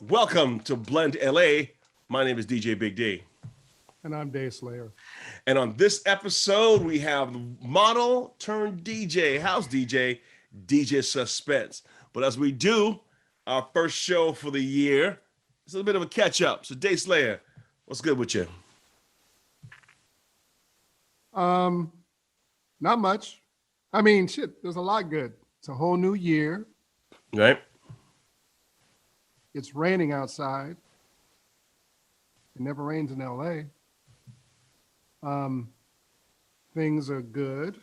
Welcome to Blend LA. My name is DJ Big D. And I'm Dave Slayer. And on this episode, we have model turned DJ, house DJ, DJ Suspence. But as we do our first show for the year, it's a little bit of a catch up. So Dave Slayer, what's good with you? Not much. I mean, shit, there's a lot good. It's a whole new year. Right? It's raining outside. It never rains in LA. Things are good.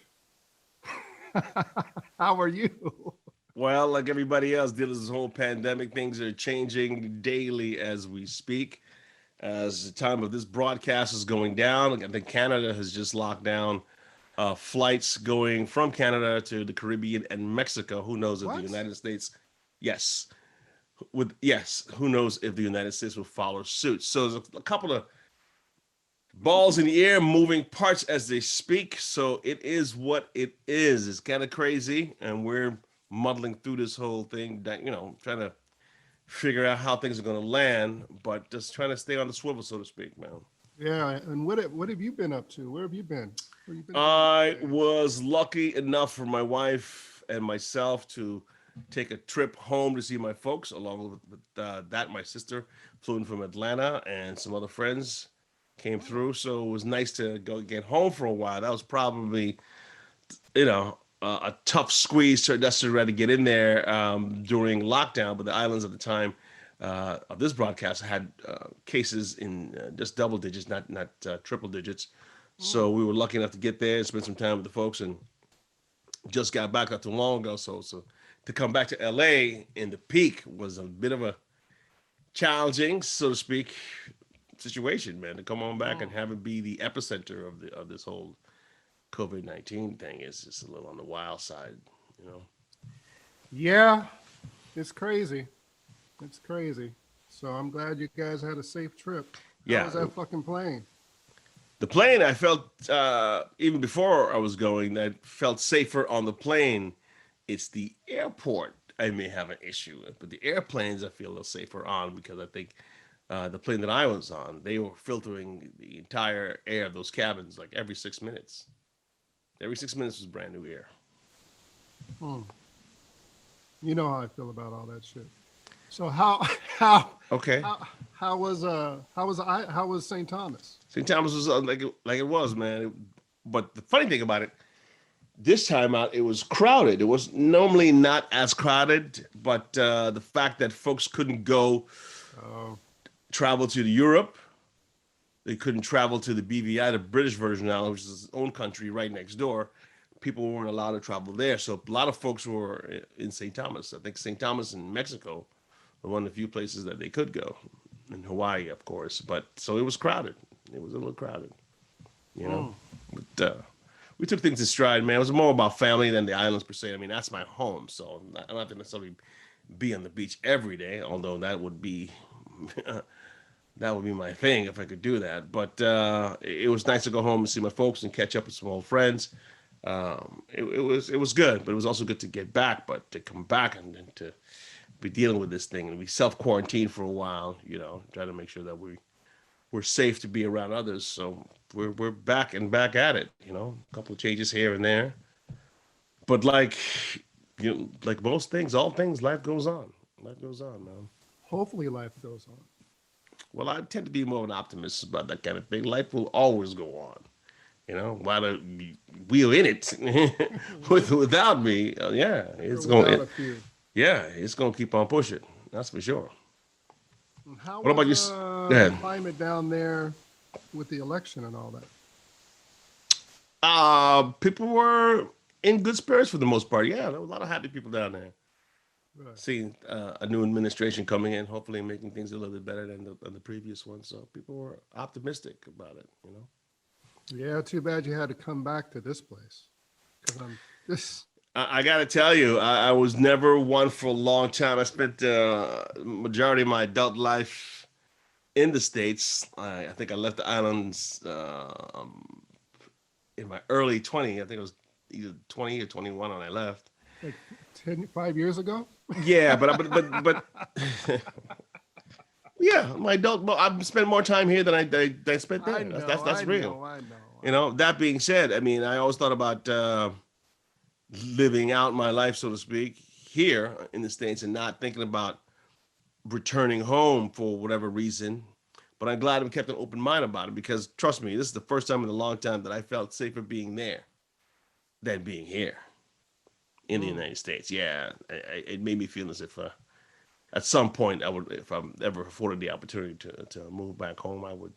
How are you? Well, like everybody else, dealing with this whole pandemic, things are changing daily as we speak. As the time of this broadcast is going down, I think Canada has just locked down flights going from Canada to the Caribbean and Mexico. Who knows if the United States, who knows if the United States will follow suit. So there's a couple of balls in the air, moving parts as they speak. So it is what it is. It's kind of crazy, and we're muddling through this whole thing, trying to figure out how things are going to land, but just trying to stay on the swivel, so to speak, man. Yeah, and what have you been up to? Where have you been? I was lucky enough for my wife and myself to take a trip home to see my folks. Along with that, my sister flew in from Atlanta, and some other friends came through. So it was nice to go get home for a while. That was probably, a tough squeeze to necessarily get in there during lockdown. But the islands at the time of this broadcast had cases in just double digits, not triple digits. So we were lucky enough to get there and spend some time with the folks, and just got back not too long ago. So to come back to LA in the peak was a bit of a challenging, so to speak, situation, man. To come on back and have it be the epicenter of this whole COVID-19 thing is just a little on the wild side, Yeah, it's crazy. It's crazy. So I'm glad you guys had a safe trip. How was that fucking plane? The plane, I felt, even before I was going, I felt safer on the plane. It's the airport I may have an issue with, but the airplanes I feel a little safer on, because I think the plane that I was on, they were filtering the entire air of those cabins like every 6 minutes. Every 6 minutes was brand new air. You know how I feel about all that shit. So how was St. Thomas? St. Thomas was like it was, man. But the funny thing about it, this time out, it was crowded. It was normally not as crowded, but the fact that folks couldn't go travel to Europe, they couldn't travel to the BVI, the British Virgin Islands, which is its own country right next door. People weren't allowed to travel there. So a lot of folks were in St. Thomas. I think St. Thomas in Mexico were one of the few places that they could go. In Hawaii, of course. But so it was crowded. It was a little crowded, But we took things in stride, man. It was more about family than the islands per se. I mean, that's my home. So I don't have to necessarily be on the beach every day, although that would be... that would be my thing if I could do that. But it was nice to go home and see my folks and catch up with some old friends. It was good, but it was also good to get back. But to come back and to be dealing with this thing and be self-quarantined for a while, try to make sure that we're safe to be around others. So we're back at it. A couple of changes here and there. But like most things, all things, life goes on. Life goes on, man. Hopefully life goes on. Well, I tend to be more of an optimist about that kind of thing. Life will always go on, while we're in it without me. It's going to keep on pushing. That's for sure. What about you? The climate down there with the election and all that? People were in good spirits for the most part. Yeah, there were a lot of happy people down there. Right. Seeing a new administration coming in, hopefully making things a little bit better than the previous one. So people were optimistic about it, Yeah, too bad you had to come back to this place. I got to tell you, I was never one for a long time. I spent the majority of my adult life in the States. I think I left the islands in my early 20s. I think it was either 20 or 21 when I left. Like 5 years ago? Yeah, but Yeah, my adult. Well, I've spent more time here than I spent there. I know, That's real. I know. You know. That being said, I mean, I always thought about living out my life, so to speak, here in the States, and not thinking about returning home for whatever reason. But I'm glad I've kept an open mind about it because trust me, this is the first time in a long time that I felt safer being there than being here in the United States. Yeah, it made me feel as if at some point I would, if I'm ever afforded the opportunity to move back home, I would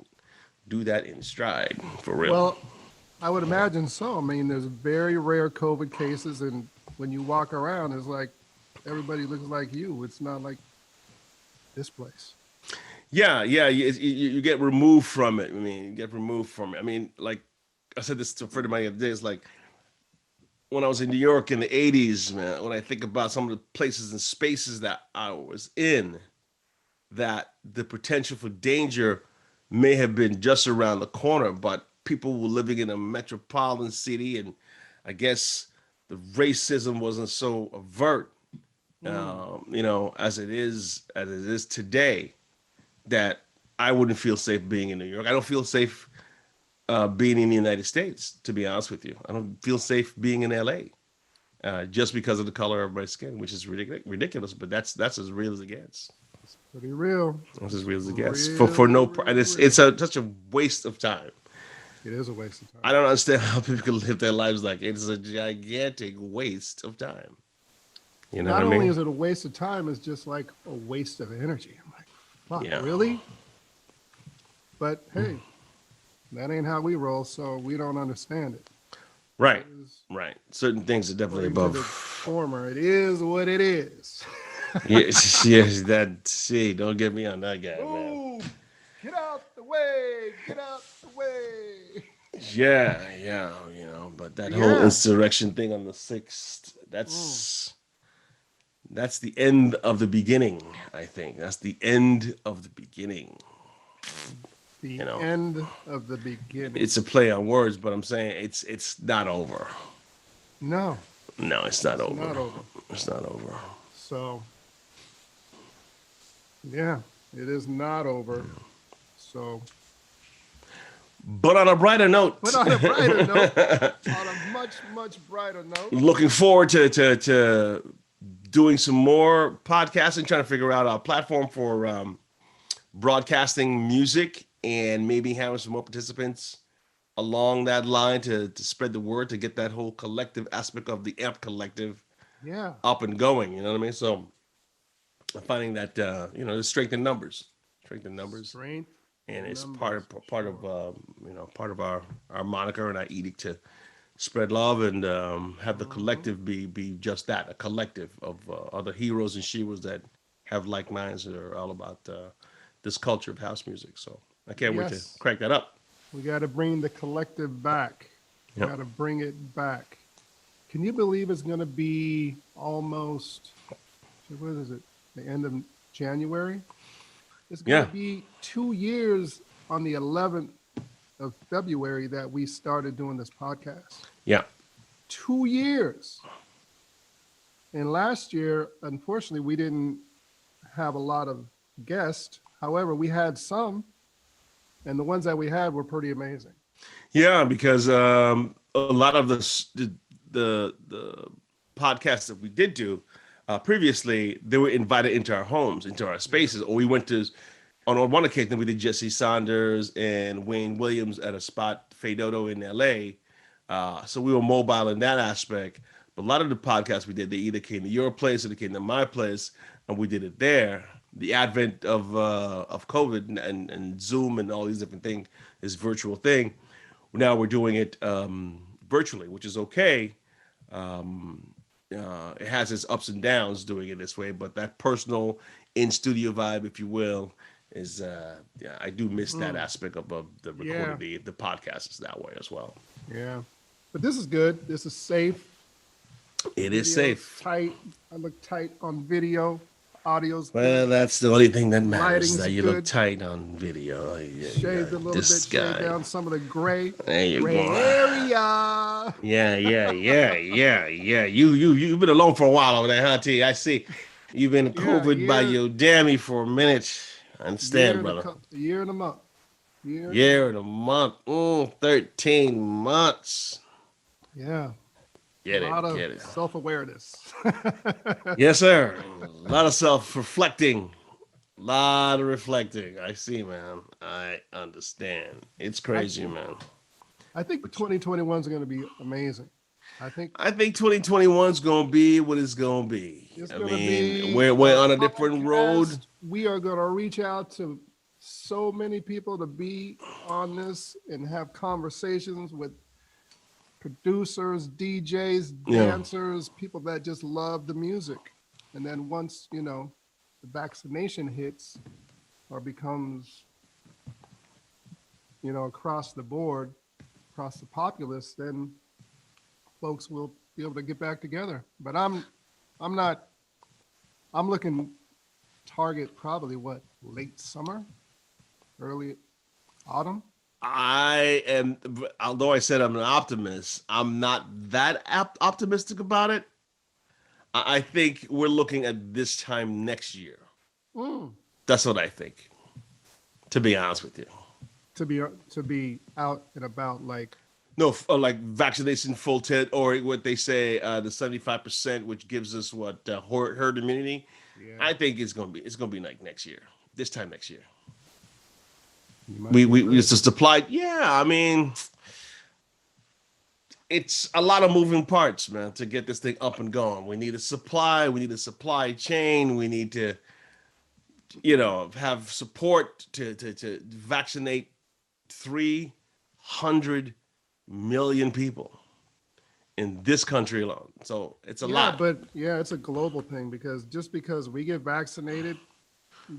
do that in stride for real. Well, I would imagine so. I mean, there's very rare COVID cases, and when you walk around, it's like everybody looks like you. It's not like this place. Yeah, you get removed from it. I mean, you get removed from it. I mean, like I said this to a friend of mine the other day. It's like when I was in New York in the '80s, man. When I think about some of the places and spaces that I was in, that the potential for danger may have been just around the corner, but people were living in a metropolitan city, and I guess the racism wasn't so overt, you know, as it is today. That I wouldn't feel safe being in New York. I don't feel safe being in the United States, to be honest with you. I don't feel safe being in LA just because of the color of my skin, which is ridiculous. But that's as real as it gets. It's pretty real. That's as real as it gets. Really, For no, really and it's real. such a waste of time. It is a waste of time. I don't understand how people can live their lives like it. It's a gigantic waste of time. You know Not what I only mean? is it a waste of time, it's just like a waste of energy. I'm like, fuck, Yeah. really? But hey, that ain't how we roll, so we don't understand it. Right, It is, right. Certain things are definitely according to the above. former, it is what it is. Yes, yes. That see, don't get me on that guy, man. Boom! Get out the way! Get out the way! Yeah, yeah, you know, but that whole Yeah. insurrection thing on the 6th, Mm. that's the end of the beginning, I think. That's the end of the beginning. The You know, end of the beginning. it's a play on words, but I'm saying it's not over. No, No, it's not it's over. not over. It's not over. So, yeah, it is not over. So, But on a brighter note, but on a brighter note, on a much, much brighter note, looking forward to doing some more podcasting, trying to figure out a platform for broadcasting music and maybe having some more participants along that line to spread the word to get that whole collective aspect of the AMP collective yeah, up and going. You know what I mean? So I'm finding that you know, there's strength in numbers, strength and in it's numbers. part of Sure. you know, part of our moniker and our edict to spread love and have the Mm-hmm. collective be just that, a collective of other heroes and sheroes that have like minds that are all about this culture of house music. So I can't wait to Yes, crank that up. we got to bring the collective back. Yep. Got to bring it back. Can you believe it's going to be almost, what is it, the end of January? It's going Yeah. to be 2 years on the 11th of February that we started doing this podcast. Yeah. 2 years. And last year, unfortunately, we didn't have a lot of guests. However, we had some, and the ones that we had were pretty amazing. Yeah, because a lot of the podcasts that we did do previously, they were invited into our homes, into our spaces, or we went to. On one occasion, we did Jesse Saunders and Wayne Williams at a spot, Fedodo in LA. So we were mobile in that aspect. But a lot of the podcasts we did, they either came to your place or they came to my place, and we did it there. The advent of COVID and Zoom and all these different things, this virtual thing, now we're doing it virtually, which is okay. Um, it has its ups and downs doing it this way, but that personal in studio vibe, if you will, is yeah, I do miss that aspect of the Yeah, recording the podcast is that way as well. yeah. But this is good. This is safe. It is Video's safe. tight. I look tight on video. Audio's Well, good. that's the only thing that matters. Lighting's That you look good. tight on video. Shaved a little bit, This shaved guy. down some of the gray There you go. area. Yeah. You've been alone for a while over there, huh, T? I see. You've been Yeah, COVID by year your dammy for a minute. I understand, brother. A year and a month. Year and a month. 13 months. Yeah. A Get lot it, of get it. self-awareness. Yes, sir. A lot of self-reflecting. A lot of reflecting. I see, man. I understand. It's I, crazy, man. I think 2021 is going to be amazing. I think I think 2021 is gonna be what it's gonna be. it's I going to mean, be we're our on a different road. podcast. We are going to reach out to so many people to be on this and have conversations with producers, DJs, Yeah. dancers, people that just love the music. And then once, the vaccination hits or becomes, across the board, across the populace, then folks will be able to get back together. But I'm not, I'm looking target probably what, late summer, early autumn. I am, although I said I'm an optimist, I'm not that optimistic about it. I think we're looking at this time next year. Mm. That's what I think, to be honest with you. To be out and about like, No, like vaccination full tit, or what they say, the 75%, which gives us what herd immunity. yeah, I think it's gonna be like next year, this time next year. you might We be we right. just supplied. Yeah, I mean, it's a lot of moving parts, man, to get this thing up and going. We need a supply. We need a supply chain. We need to, have support to vaccinate 300 million people in this country alone. So it's a Yeah, lot. but yeah, it's a global thing because just because we get vaccinated,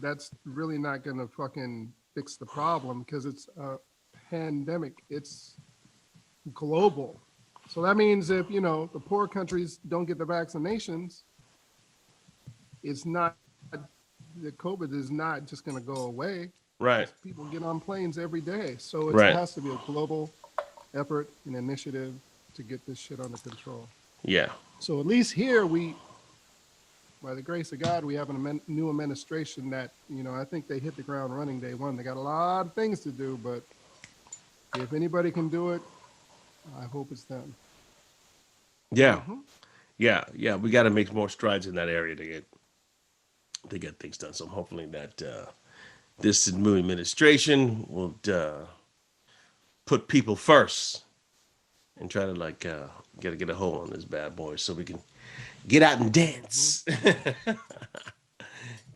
that's really not going to fucking fix the problem because it's a pandemic. It's global. So that means if, the poor countries don't get the vaccinations, it's not, the COVID is not just going to go away Right. because people get on planes every day. So it Right. has to be a global effort and initiative to get this shit under control. Yeah. So at least here by the grace of God, we have a new administration that, I think they hit the ground running day one. They got a lot of things to do, but if anybody can do it, I hope it's them. Yeah. Hmm. Yeah. Yeah. We got to make more strides in that area to get things done. So I'm hoping that this new administration will put people first and try to get a hold on this bad boy so we can get out and Hmm. dance.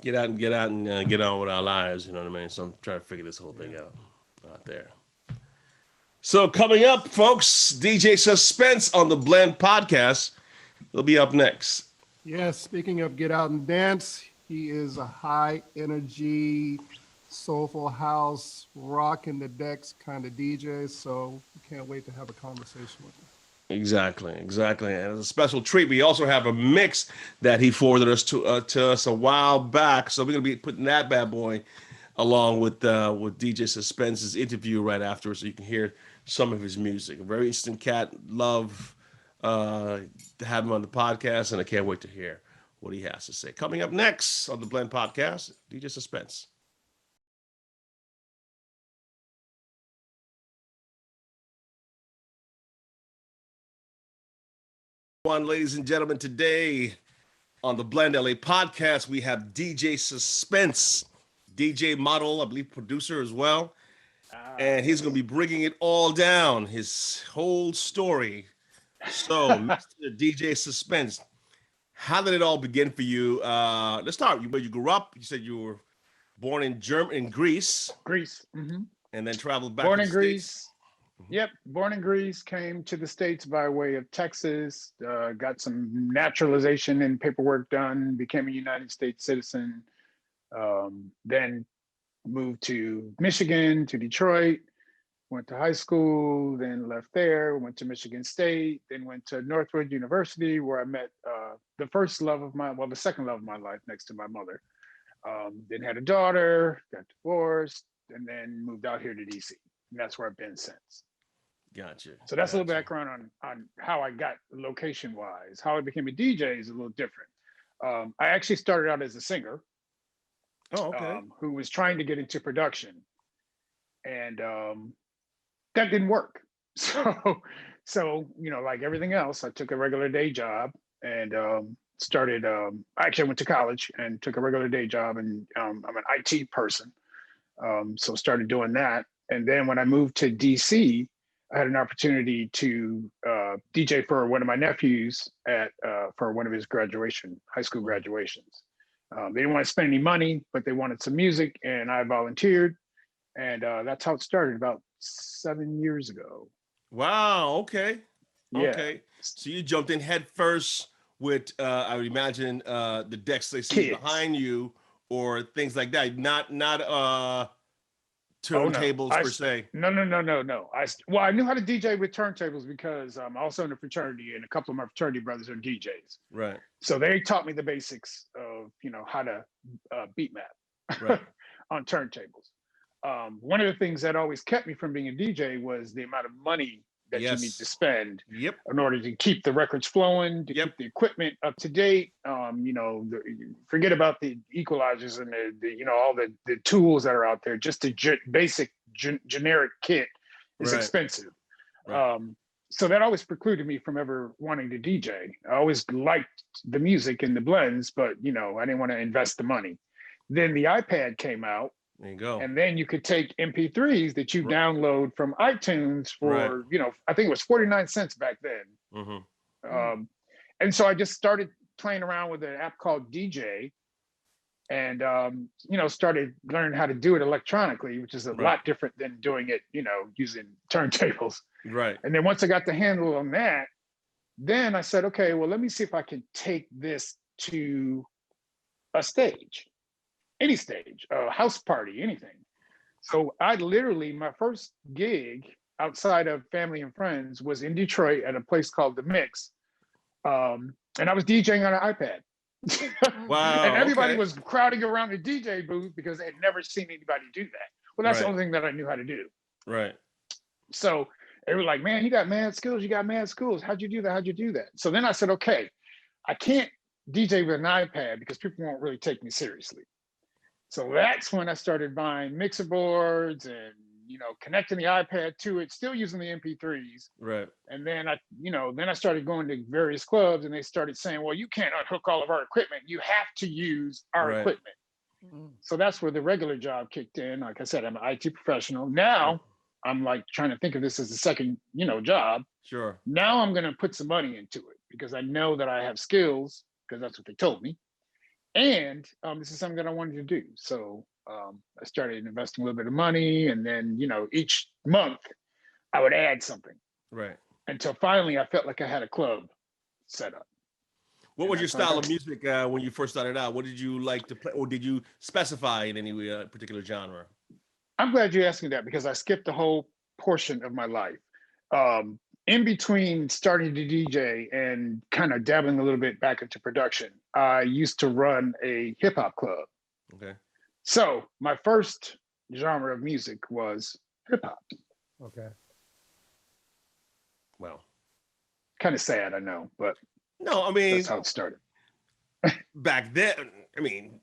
Get out and get on with our lives. You know what I mean? So I'm trying to figure this whole thing Yeah. out there. So coming up, folks, DJ Suspence on the Blend podcast. He'll be up next. Yes. Speaking of get out and dance, he is a high energy, soulful house, rocking the decks kind of DJ. So we can't wait to have a conversation with him. Exactly, exactly. And as a special treat, we also have a mix that he forwarded us to us a while back. So we're gonna be putting that bad boy along with DJ Suspense's interview right after, so you can hear some of his music. A very interesting cat. Love to have him on the podcast, and I can't wait to hear what he has to say. Coming up next on the Blend Podcast, DJ Suspense. One, ladies and gentlemen, today on the Blend LA podcast, we have DJ Suspense, DJ model, I believe producer as well. And he's going to be bringing it all down, his whole story. So, Mr. DJ Suspense, how did it all begin for you? Let's start where you grew up. You said you were born in Greece, Greece. and then traveled back to Born the in States. Greece. Yep, born in Greece, came to the States by way of Texas, got some naturalization and paperwork done, became a United States citizen, then moved to Michigan, to Detroit, went to high school, then left there, went to Michigan State, then went to Northwood University, where I met the second love of my life next to my mother. Then had a daughter, got divorced, and then moved out here to DC. And that's where I've been since. Gotcha, So that's a little gotcha. background on how I got location wise. How I became a DJ is a little different. I actually started out as a singer. Oh, okay. who was trying to get into production, and that didn't work. So like everything else, I took a regular day job and started. Actually, I went to college and took a regular day job, and I'm an IT person, so started doing that. And then when I moved to DC, I had an opportunity to DJ for one of my nephews at for one of his high school graduations. They didn't want to spend any money, but they wanted some music, and I volunteered, and that's how it started about 7 years ago. Wow. Okay. Yeah, Okay. So you jumped in head first with, I would imagine, the decks they see kids. behind you or things like that. Not Oh no, turntables per se. no. Well, I knew how to DJ with turntables because I'm also in a fraternity, and a couple of my fraternity brothers are DJs. Right. So they taught me the basics of how to beat map Right. on turntables. One of the things that always kept me from being a DJ was the amount of money that you need to Yes. spend Yep. in order to keep the records flowing, to Yep. keep the equipment up to date. Forget about the equalizers and all the tools that are out there. Just the basic generic kit is Right. expensive. Right. So that always precluded me from ever wanting to DJ. I always liked the music and the blends, but I didn't want to invest the money. Then the iPad came out, There you go. and then you could take MP3s that you R- download from iTunes Right. for, I think it was 49 cents back then. Mm-hmm. Um, and so I just started playing around with an app called DJ, and started learning how to do it electronically, which is a Right. lot different than doing it, using turntables. Right. And then once I got the handle on that, then I said, okay, well, let me see if I can take this to a stage, any stage, a house party, anything. So I literally, my first gig outside of family and friends was in Detroit at a place called The Mix. And I was DJing on an iPad. And Wow. everybody Okay. was crowding around the DJ booth because they had never seen anybody do that. Well, that's the Right. only thing that I knew how to do. Right. So they were like, man, you got mad skills. You got mad skills. How'd you do that? How'd you do that? So then I said, okay, I can't DJ with an iPad because people won't really take me seriously. So that's when I started buying mixer boards and, connecting the iPad to it, still using the MP3s. Right. And then I started going to various clubs, and they started saying, well, you can't unhook all of our equipment. You have to use our Right. equipment. So that's where the regular job kicked in. Like I said, I'm an IT professional. Now I'm like trying to think of this as a second, job. Sure. Now I'm going to put some money into it because I know that I have skills, because that's what they told me. And this is something that I wanted to do. So I started investing a little bit of money, and then, each month I would add something Right. until finally I felt like I had a club set up. What And was your that's how I style got of music when you first started out? What did you like to play, or did you specify in any particular genre? I'm glad you asked me that because I skipped a whole portion of my life. In between starting to DJ and kind of dabbling a little bit back into production, I used to run a hip hop club. Okay. So my first genre of music was hip hop. Okay. Well, Kind of sad, I know, but no, I that's mean, how it started. back then, I mean,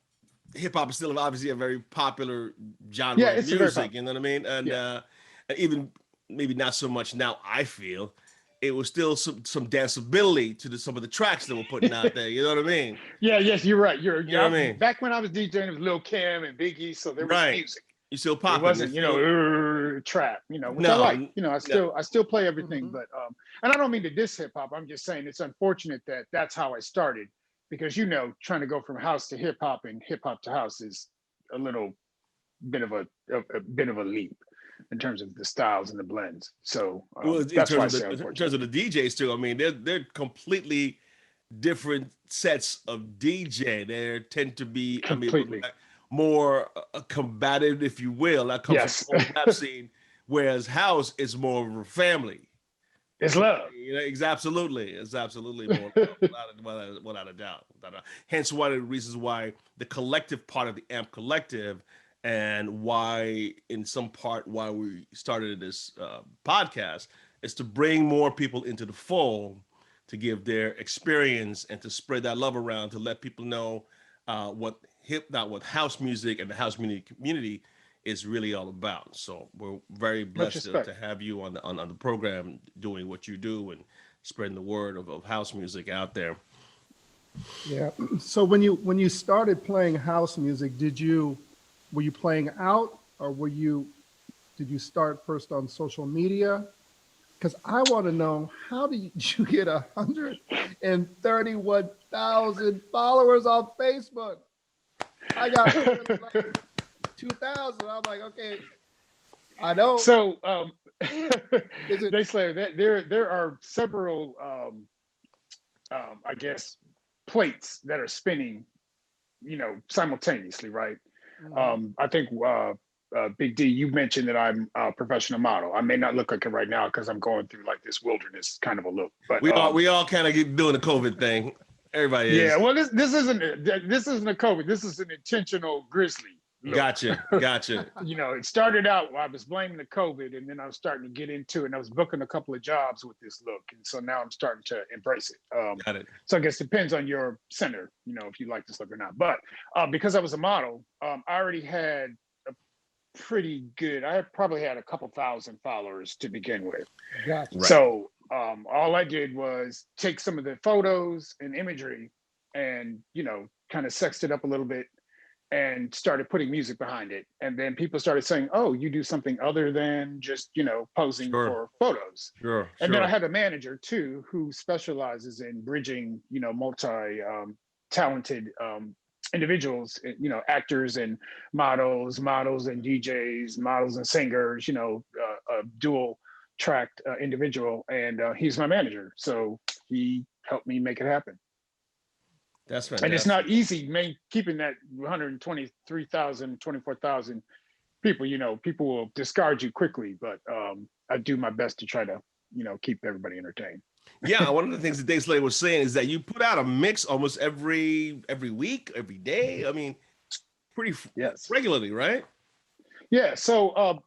hip hop is still obviously a very popular genre Yeah, of it's a very music. popular. You know what I mean? Yeah. And even maybe not so much now. I feel it was still some danceability to some of the tracks that were putting out there. You know what I mean? Yeah, yes, you're right. You know what I mean? Back when I was DJing, it was Lil Kim and Biggie, so there was Right. music. You're still It popping. wasn't, It's still trap, which I like. no, I no. still play everything, but and I don't mean to diss hip hop. I'm just saying it's unfortunate that that's how I started, because trying to go from house to hip hop and hip hop to house is a little bit of a bit of a leap in terms of the styles and the blends. So Well, that's why I say in unfortunate. terms of the DJs too. I mean, they're completely different sets of DJ. There tend to be, I mean, Completely. more combative, if you will. That comes from Yes. the whole rap scene, whereas house is more of a family. It's love. You know, it's absolutely more without a doubt. Hence, one of the reasons why the collective part of the AMP Collective, and why, in some part, why we started this podcast, is to bring more people into the fold, to give their experience and to spread that love around, to let people know what house music and the house music community is really all about. So we're very Much blessed respect. to have you on the program doing what you do and spreading the word of house music out there. Yeah. So when you started playing house music, were you playing out, or did you start first on social media? Because I want to know, how did you get 131,000 followers on Facebook? I got literally like 2,000. I'm like, okay, I know. So Is it they say that there are several I guess plates that are spinning, simultaneously, right? Mhm. I think Big D, you mentioned that I'm a professional model. I may not look like it right now because I'm going through like this wilderness kind of a look, but We all kind of get doing the COVID thing. Everybody yeah. is. Well, this isn't a COVID. This is an intentional grizzly look. Gotcha, gotcha. It started out, I was blaming the COVID, and then I was starting to get into it, and I was booking a couple of jobs with this look. And so now I'm starting to embrace it. Got it. So I guess it depends on your center, if you like this look or not. But because I was a model, I already had a I probably had a couple thousand followers to begin with. Gotcha. Right. So all I did was take some of the photos and imagery and, kind of sexed it up a little bit and started putting music behind it. And then people started saying, oh, you do something other than just, posing Sure, for photos. sure, And then I sure. had a manager too, who specializes in bridging, multi talented individuals, actors and models and DJs, models and singers, a dual tracked individual. And he's my manager. So he helped me make it happen. That's And it's not fantastic. easy keeping that 123,000, 24,000 people. People will discard you quickly, but I do my best to try to keep everybody entertained. Yeah, one of the things that Dave Slade was saying is that you put out a mix almost every week, every day. I mean, pretty Yes. regularly, right? Yeah. So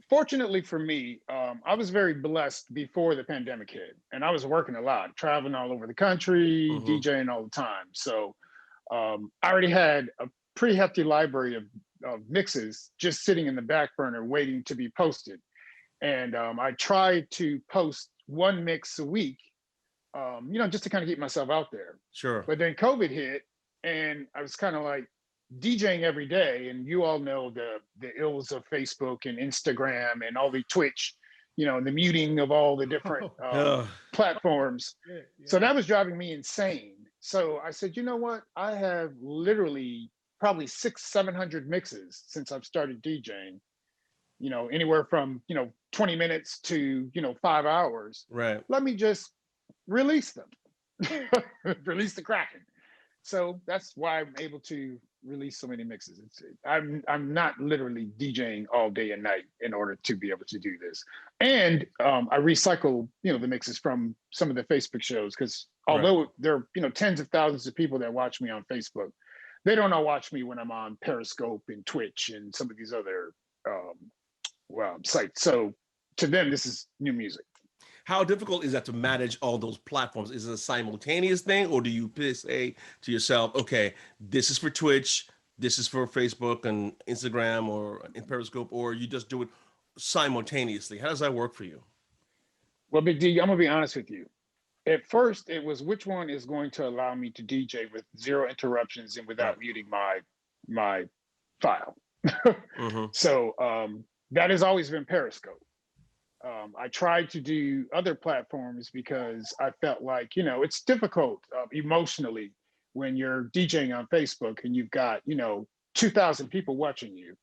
fortunately for me, I was very blessed before the pandemic hit, and I was working a lot, traveling all over the country, Mm-hmm. DJing all the time. So I already had a pretty hefty library of mixes just sitting in the back burner waiting to be posted. And I tried to post one mix a week, just to kind of keep myself out there. Sure. But then COVID hit, and I was kind of like DJing every day. And you all know the ills of Facebook and Instagram and all the Twitch, and the muting of all the different Uh, platforms. Yeah, So yeah. that was driving me insane. So I said, you know what? I have literally probably 700 mixes since I've started DJing, anywhere from, 20 minutes to, 5 hours. right. Let me just release them, release the Kraken. So that's why I'm able to release so many mixes. I'm not literally DJing all day and night in order to be able to do this. And I recycle, the mixes from some of the Facebook shows, because Right. although there are, tens of thousands of people that watch me on Facebook, they don't all watch me when I'm on Periscope and Twitch and some of these other sites. So to them, this is new music. How difficult is that to manage all those platforms? Is it a simultaneous thing, or do you say to yourself, okay, this is for Twitch, this is for Facebook and Instagram or in Periscope, or you just do it simultaneously? How does that work for you? Well, Big D, I'm gonna be honest with you. At first, it was which one is going to allow me to DJ with zero interruptions and Right. without muting my file. Mm-hmm. So that has always been Periscope. I tried to do other platforms because I felt like, it's difficult emotionally when you're DJing on Facebook and you've got, 2,000 people watching you,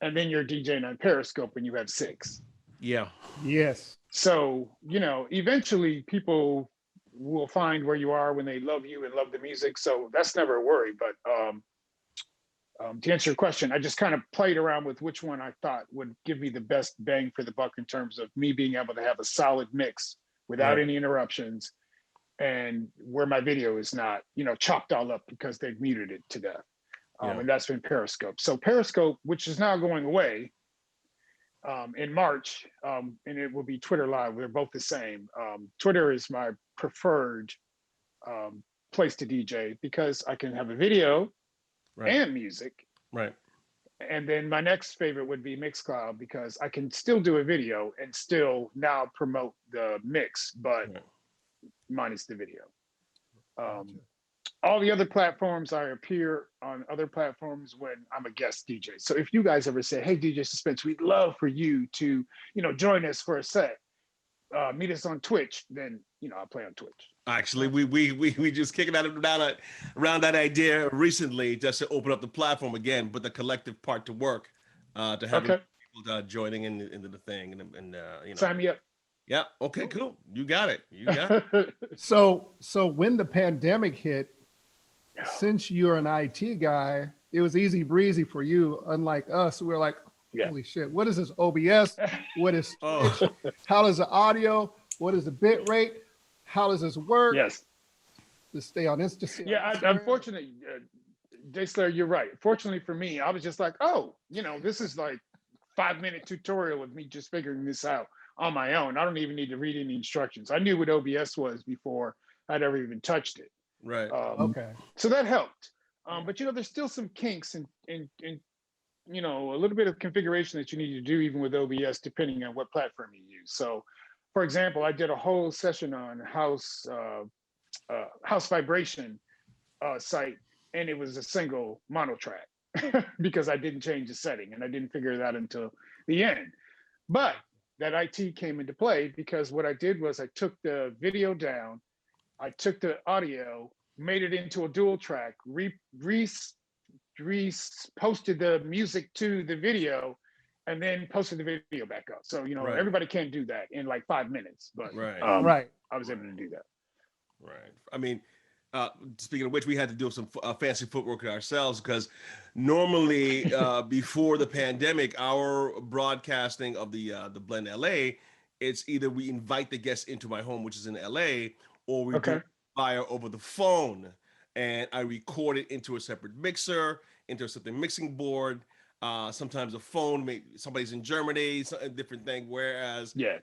and then you're DJing on Periscope and you have six. Yeah. Yes. So, eventually people will find where you are when they love you and love the music. So that's never a worry. But to answer your question, I just kind of played around with which one I thought would give me the best bang for the buck in terms of me being able to have a solid mix without Right. any interruptions, and where my video is not, chopped all up because they've muted it to death. Yeah. And that's been Periscope. So Periscope, which is now going away in March, and it will be Twitter Live. They're both the same. Twitter is my preferred place to DJ because I can have a video Right. and music. Right. And then my next favorite would be Mixcloud because I can still do a video and still now promote the mix, but Right. minus the video. Gotcha. All the other platforms, I appear on other platforms when I'm a guest DJ. So if you guys ever say, "Hey, DJ Suspence, we'd love for you to, join us for a set, meet us on Twitch," then I'll play on Twitch. Actually, we just kicking around that idea recently, just to open up the platform again, put the collective part to work, to have Okay, people joining into the thing, and sign me up. yeah, okay, cool, you got it, you got it. So when the pandemic hit, since you're an IT guy, it was easy breezy for you. Unlike us, we were like, Yeah. holy shit, what is this OBS? What is Oh. Twitch? How does the audio? What is the bit rate? How does this work? Yes. To stay on Instagram. Yeah, unfortunately, J-Slayer, you're right. Fortunately for me, I was just like, oh, this is like 5-minute tutorial of me just figuring this out on my own. I don't even need to read any instructions. I knew what OBS was before I'd ever even touched it. Right. Okay. So that helped. But there's still some kinks and a little bit of configuration that you need to do even with OBS, depending on what platform you use. So, for example, I did a whole session on house vibration site, and it was a single mono track because I didn't change the setting and I didn't figure that until the end. But that IT came into play because what I did was I took the video down, I took the audio, made it into a dual track, posted the music to the video, and then posted the video back up. So Right. everybody can't do that in like 5 minutes, but Right. Right. I was able to do that. Right. I mean, speaking of which, we had to do some fancy footwork ourselves because normally, before the pandemic, our broadcasting of the Blend LA, it's either we invite the guests into my home, which is in LA, or we do Okay. it via over the phone, and I record it into a separate mixer, into a separate mixing board. Sometimes a phone, maybe somebody's in Germany, a different thing. Whereas, Yeah.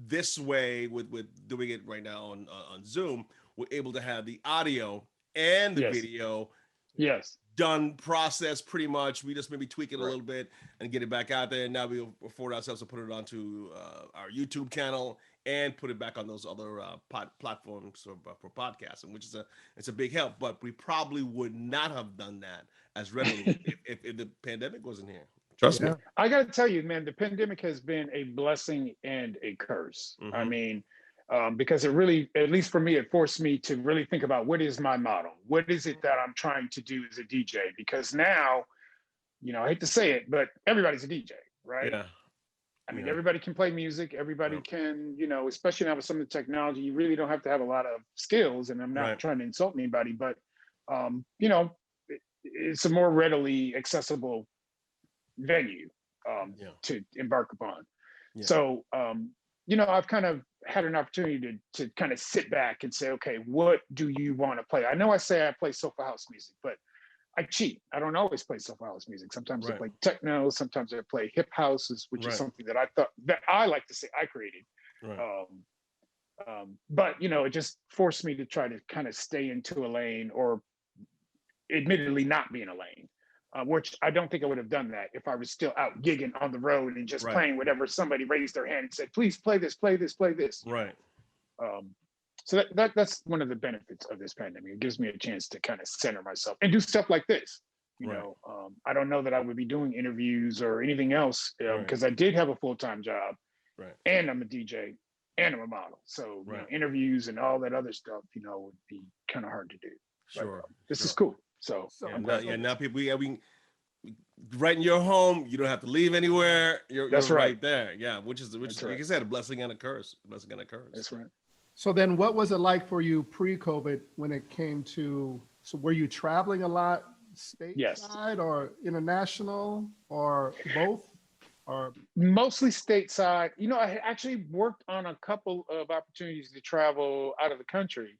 this way, with doing it right now on Zoom, we're able to have the audio and the Yes. video Yes. done, processed pretty much. We just maybe tweak it a Right. little bit and get it back out there. And now we afford ourselves to put it onto our YouTube channel and put it back on those other platforms for podcasting, which is it's a big help. But we probably would not have done that as readily if the pandemic wasn't here. Trust me. Yeah. I got to tell you, man, the pandemic has been a blessing and a curse. I Mhm. mean, because it really, at least for me, it forced me to really think about what is my model? What is it that I'm trying to do as a DJ? Because now, I hate to say it, but everybody's a DJ, right? Yeah. I mean, Yeah. everybody can play music. Everybody Yeah. can, especially now with some of the technology, you really don't have to have a lot of skills. And I'm not Right. trying to insult anybody, but, it's a more readily accessible venue Yeah. to embark upon. Yeah. So, I've kind of had an opportunity to kind of sit back and say, okay, what do you want to play? I know I say I play sofa house music, but I cheat. I don't always play sofa house music. Sometimes I Right. play techno. Sometimes I play hip houses, which Right. is something that I like to say I created. Right. But it just forced me to try to kind of stay into a lane, or admittedly not be in a lane. Which I don't think I would have done that if I was still out gigging on the road and just Right. playing whatever somebody raised their hand and said, please play this, play this, play this. Right. So that's one of the benefits of this pandemic. It gives me a chance to kind of center myself and do stuff like this. Right. I don't know that I would be doing interviews or anything else because I did have a full-time job, Right. and I'm a DJ and I'm a model. So Right. Interviews and all that other stuff, would be kind of hard to do. Sure. But, this sure. is cool. So So, Yeah, I'm now, glad. now people, we can right in your home. You don't have to leave anywhere. You're That's right right. there. Yeah, which is That's like right. I said, a blessing and a curse. A blessing and a curse. That's right. so then what was it like for you pre-COVID when it came to, so were you traveling a lot Yes. stateside or international or both? Or Mostly stateside. I actually worked on a couple of opportunities to travel out of the country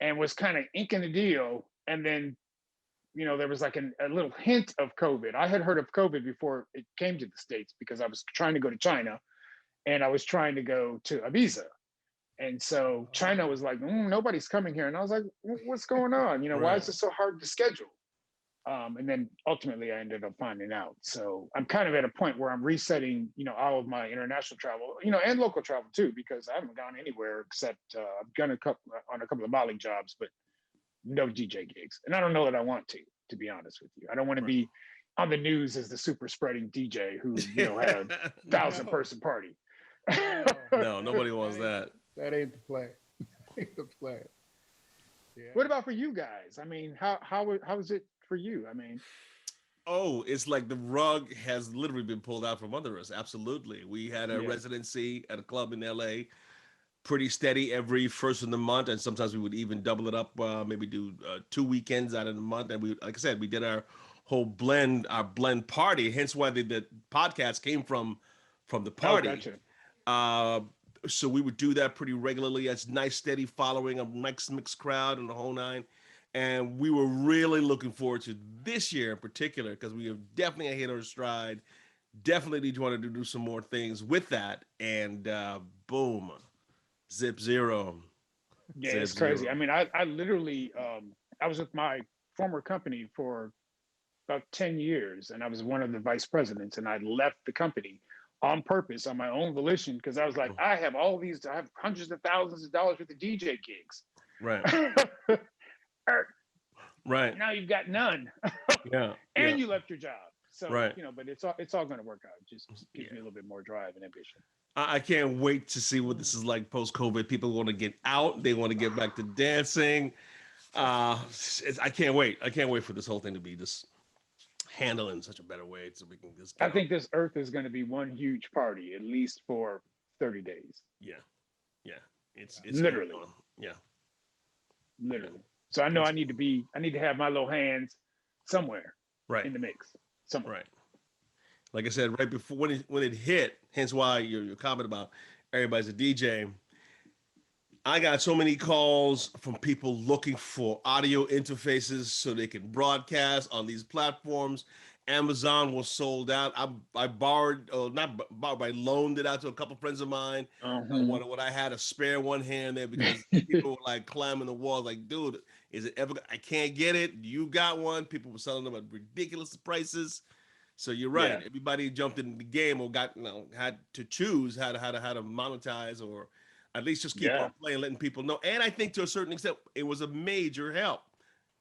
and was kind of inking the deal. And then, there was like a little hint of COVID. I had heard of COVID before it came to the States because I was trying to go to China and I was trying to go to Ibiza. And so China was like, nobody's coming here. And I was like, what's going on? Why Right. is it so hard to schedule? And then ultimately I ended up finding out. So I'm kind of at a point where I'm resetting, all of my international travel, and local travel too, because I haven't gone anywhere except I've gone on a couple of modeling jobs, but no DJ gigs. And I don't know that I want to be honest with you. I don't want to Right. be on the news as the super spreading DJ who, had a 1,000-person party. No, nobody wants that. That ain't the play. Ain't the play. Yeah. What about for you guys? I mean, how is it for you? I mean, Oh, it's like the rug has literally been pulled out from under us. Absolutely. We had a yeah, residency at a club in LA, pretty steady every first of the month, and sometimes we would even double it up, maybe do 2 weekends out of the month. And we, like I said, we did our blend party. Hence why the podcast came from the oh, party. gotcha. Uh, so we would do that pretty regularly. It's nice, steady following, a nice mixed crowd and the whole nine. And we were really looking forward to this year in particular because we have definitely hit our stride. Definitely wanted to do some more things with that. And boom, zip zero, Yeah, zip it's crazy. I zero. mean, I literally, I was with my former company for about 10 years, and I was one of the vice presidents, and I left the company on purpose, on my own volition, because I was like, I have hundreds of thousands of dollars worth of DJ gigs. Right, right. Now you've got none, Yeah, yeah, and you left your job. So, right. but it's all going to work out. It just gives Yeah. me a little bit more drive and ambition. I can't wait to see what this is like post COVID. People want to get out. They want to get back to dancing. I can't wait. I can't wait for this whole thing to be just handled in such a better way so we can just I get on. think this Earth is going to be one huge party, at least for 30 days. Yeah, yeah. It's gonna Literally. go on. Yeah, Literally. So I know I need to have my little hands somewhere right, in the mix. Somewhere. right. Like I said, right before when it hit, hence why your comment about everybody's a DJ. I got so many calls from people looking for audio interfaces so they can broadcast on these platforms. Amazon was sold out. I borrowed, not borrowed, I loaned it out to a couple friends of mine. Uh-huh. When I had a spare one hand there because people were like climbing the walls, like, dude, is it ever? I can't get it. You got one. People were selling them at ridiculous prices. So you're right. Yeah. Everybody jumped in the game or got had to choose how to monetize or at least just keep on Yeah. playing, letting people know. And I think to a certain extent, it was a major help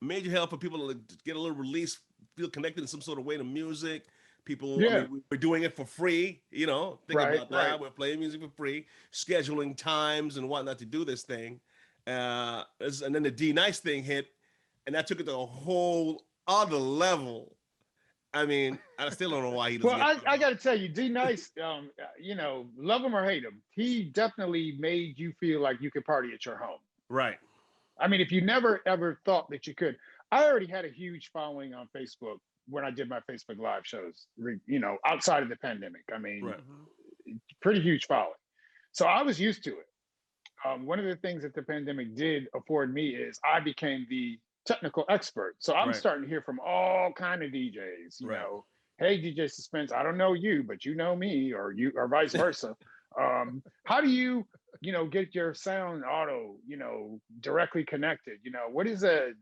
for people to get a little release, feel connected in some sort of way to music. People, I Yeah. mean, we're doing it for free. Think Right. about Right. that. We're playing music for free, scheduling times and whatnot to do this thing. And then the D Nice thing hit, and that took it to a whole other level. I mean, I still don't know why he doesn't Well, get. I got to tell you, D Nice, love him or hate him, he definitely made you feel like you could party at your home. Right, I mean, if you never ever thought that you could, I already had a huge following on Facebook when I did my Facebook live shows, outside of the pandemic. I mean, right, pretty huge following. So I was used to it. One of the things that the pandemic did afford me is I became the technical expert. So I'm right, starting to hear from all kind of DJs, right. hey, DJ Suspense, I don't know you, but you know me, or vice versa. How do you, get your sound auto, directly connected? What is a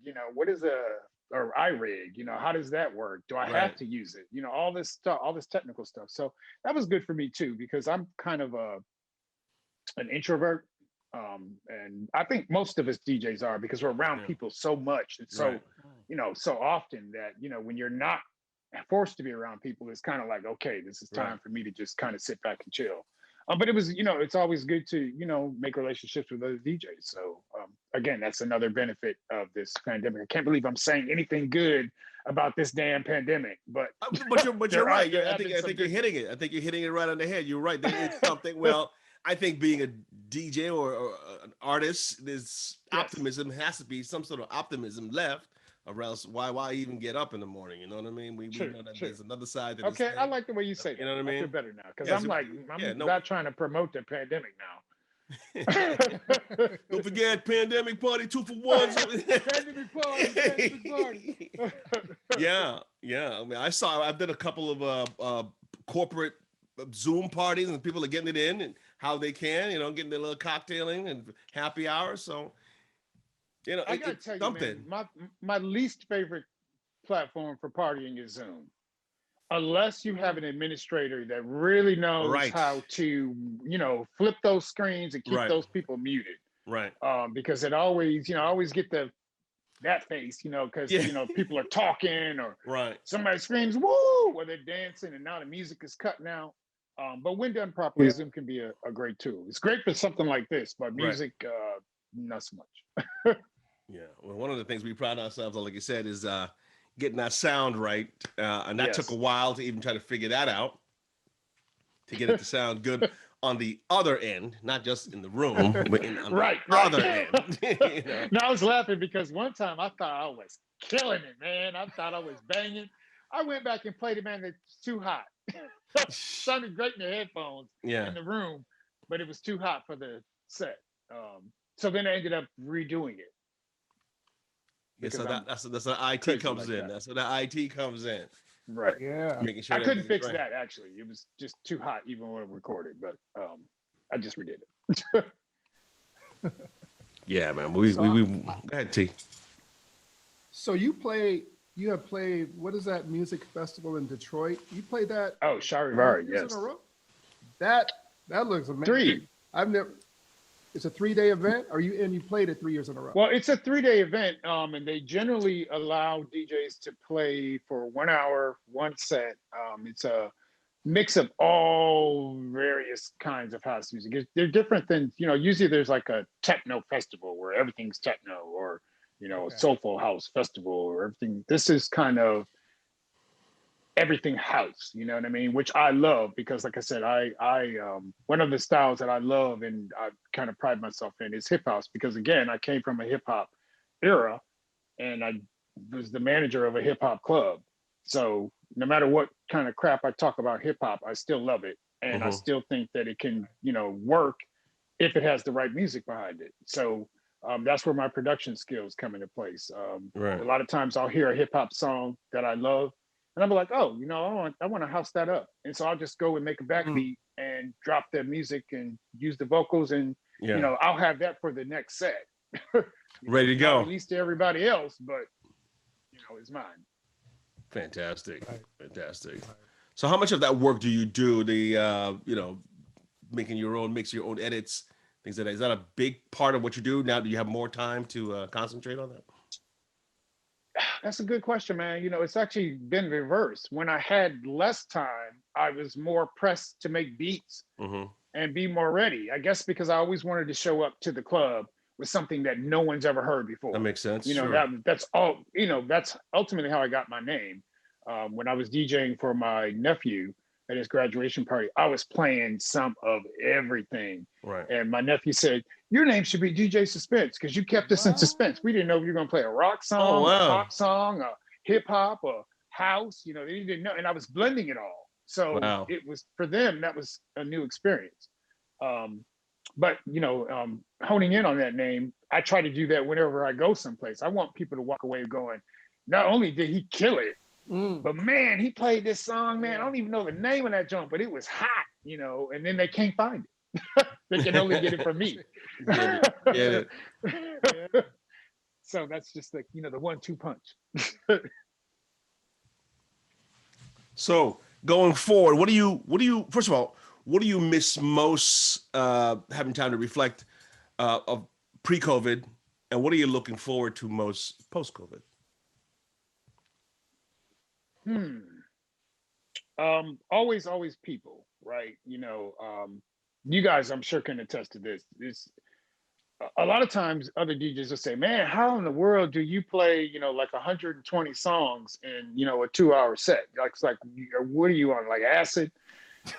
or iRig, how does that work? Do I have Right. to use it? All this stuff, all this technical stuff. So that was good for me too, because I'm kind of an introvert. And I think most of us DJs are because we're around Yeah. people so much and so, Right. so often that, when you're not forced to be around people, it's kind of like, okay, this is Right. time for me to just kind of sit back and chill. But it was, it's always good to, make relationships with other DJs. So again, that's another benefit of this pandemic. I can't believe I'm saying anything good about this damn pandemic, but But you're right. there I have think been I some think you're good hitting things. it. I think you're hitting it right on the head. You're right. There is something. Well, I think being a DJ or an artist, there's Yes. optimism has to be some sort of optimism left, or else why even get up in the morning? You know what I mean? We True, know that true. there's another side to this Okay, I thing. like the way you say You that. know what I I feel mean? better now because Yeah. I'm So, like, yeah. I'm No. not trying to promote the pandemic Don't now. forget pandemic party 2 for 1. Pandemic party, pandemic party. Yeah, yeah. I mean, I've done a couple of corporate Zoom parties, and people are getting it in, and how they can, getting their little cocktailing and happy hour. So, I gotta it's tell you, man, something. my least favorite platform for partying is Zoom. Unless you have an administrator that really knows Right. how to, flip those screens and keep Right. those people muted. Right. Because it always, I always get that face, because Yeah. people are talking or Right. somebody screams "woo" or they're dancing and now the music is cutting out. But when done properly, Zoom can be a great tool. It's great for something like this, but Right. music, not so much. Yeah. Well, one of the things we pride ourselves on, like you said, is getting that sound right. And that took a Yes. while to even try to figure that out, to get it to sound good on the other end, not just in the room, but on the Right, right. other end. No, I was laughing because one time I thought I was killing it, man. I thought I was banging. I went back and played it, man. It's too hot. Sounded great in the headphones Yeah. in the room, but it was too hot for the set. So then I ended up redoing it Yeah, so because I'm that's where IT crazy comes like in. that. That's where the IT comes in, Right. Yeah. making sure I that couldn't everything's fix right. that actually. It was just too hot even when I recorded, but I just redid it. Yeah, man. So, Go ahead, T. so you have played, what is that music festival in Detroit? You played that Oh, 3 Charivari, years in a yes. row? That looks amazing. 3. I've never, it's a 3-day event. And you played it 3 years in a row? Well, it's a 3-day event, and they generally allow DJs to play for 1 hour, one set. It's a mix of all various kinds of house music. They're different than, usually there's like a techno festival where everything's techno, or, a Okay. soulful house festival or everything. This is kind of everything house, you know what I mean? Which I love because, like I said, I one of the styles that I love and I kind of pride myself in is hip house because again, I came from a hip hop era and I was the manager of a hip hop club. So no matter what kind of crap I talk about hip hop, I still love it, and I Mm-hmm. still think that it can, work if it has the right music behind it. So that's where my production skills come into place. A Right. lot of times I'll hear a hip hop song that I love, and I'm like, oh, I want to house that up, and so I'll just go and make a Mm. backbeat and drop the music and use the vocals, and Yeah. I'll have that for the next set. Ready to It's not go. released to everybody else, but it's mine. Fantastic. Right. Fantastic. Right. So how much of that work do you do? The making your own mix, your own edits, things like that. Is that a big part of what you do now? Do you have more time to concentrate on that? That's a good question, man. It's actually been reversed. When I had less time, I was more pressed to make beats Mm-hmm. and be more ready. I guess because I always wanted to show up to the club with something that no one's ever heard That before. makes sense. You know, Sure. that that's all, that's ultimately how I got my name. When I was DJing for my nephew at his graduation party, I was playing some of everything. Right. And my nephew said, your name should be DJ Suspence because you kept us in Wow. suspense. We didn't know if you were going to play a rock Oh song, a wow. pop song, a hip hop, a house. They didn't know. And I was blending it all. So Wow. it was, for them, that was a new experience. Um, but honing in on that name, I try to do that whenever I go someplace. I want people to walk away going, not only did he kill it, Mm. but man, he played this song, man. I Yeah. don't even know the name of that joint, but it was hot, and then they can't find it. They can only get it from me. Get it. Get Yeah. it. Yeah. So that's just like, the 1-2 punch. So going forward, what do you first of all, what do you miss most having time to reflect of pre-COVID, and what are you looking forward to most post-COVID? Hmm. Always people, right? You guys, I'm sure, can attest to this. A lot of times other DJs will say, man, how in the world do you play, like 120 songs in, a 2-hour set? Like, it's like, what are you on, like acid?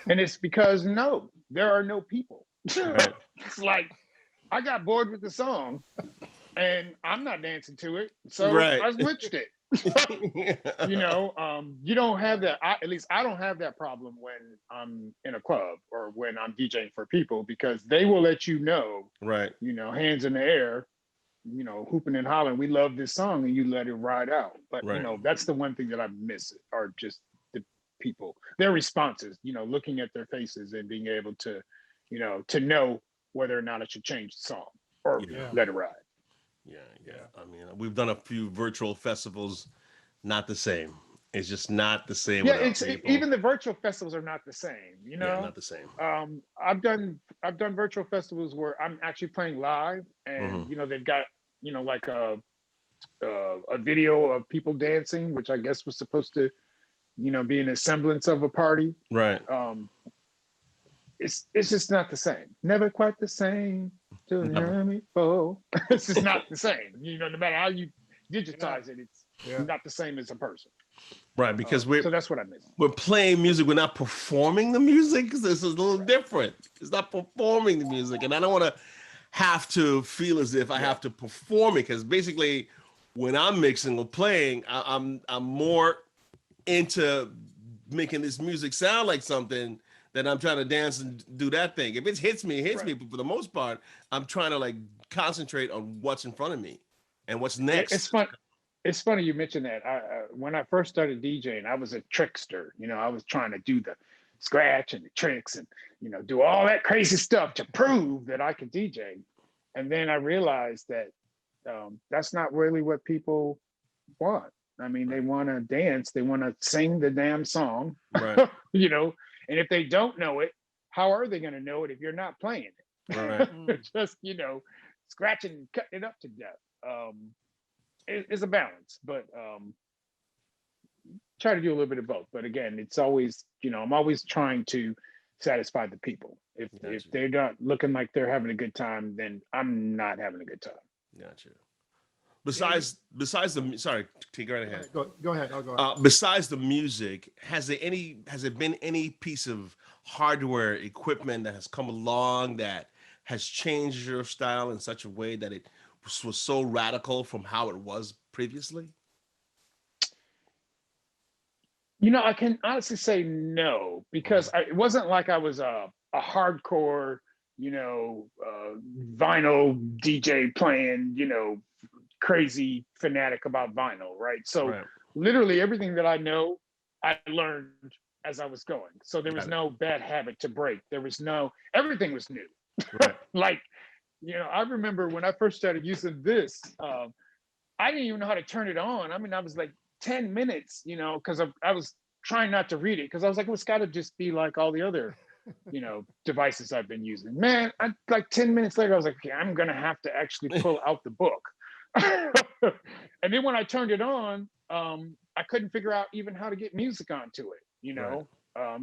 And it's because, no, there are no people. Right. It's like, I got bored with the song and I'm not dancing to it. So Right. I switched it. You don't have that. At least I don't have that problem when I'm in a club or when I'm DJing for people, because they will let you know, Right. hands in the air, hooping and hollering, we love this song, and you let it ride out. But, Right. that's the one thing that I miss, are just the people, their responses, looking at their faces and being able to, to know whether or not I should change the song or Yeah. let it ride. Yeah. I mean, we've done a few virtual festivals, not the same. It's just not the same Yeah, without it's people. even the virtual festivals are not the same. Yeah, not the same. I've done virtual festivals where I'm actually playing live, and Hmm. they've got like a video of people dancing, which I guess was supposed to be in a semblance of a party. Right. Um, it's just not the same. Never quite the same to Never. hear me fall. It's just not the same. No matter how you digitize it, it's Yeah. not the same as a person. Right, because we're So that's what I miss. we're playing music. We're not performing the music. This is a little Right. different. It's not performing the music, and I don't want to have to feel as if I Yeah. have to perform it. Because basically, when I'm mixing or playing, I'm more into making this music sound like something that I'm trying to dance and do that thing. If it hits me, it hits Right. me. But for the most part, I'm trying to like concentrate on what's in front of me and what's It's next. fun. It's funny you mentioned that. When I first started DJing, I was a trickster. I was trying to do the scratch and the tricks and do all that crazy stuff to prove that I could DJ. And then I realized that that's not really what people want. I mean, they Right. want to dance, they want to sing the damn song, Right. and if they don't know it, how are they going to know it if you're not playing Right. it? Just, scratching and cutting it up to death. It's a balance, but try to do a little bit of both. But again, it's always, I'm always trying to satisfy the people. If Gotcha. they're not looking like they're having a good time, then I'm not having a good time. Gotcha. Yeah, Besides the sorry, take right go ahead. ahead. Go ahead. I'll go ahead. Besides the music, has there been any piece of hardware equipment that has come along that has changed your style in such a way that it was so radical from how it was previously? I can honestly say no, because it wasn't like I was a hardcore, vinyl DJ playing, crazy fanatic about vinyl, right? So Right. literally everything that I know, I learned as I was going. So there was Got it. no bad habit to break. Everything was new. Right. Like, I remember when I first started using this, I didn't even know how to turn it on. I mean, I was like 10 minutes, because I was trying not to read it because I was like, well, it's got to just be like all the other, devices I've been using. Man, like 10 minutes later, I was like, okay, I'm going to have to actually pull out the book. And then when I turned it on, I couldn't figure out even how to get music onto it, Right.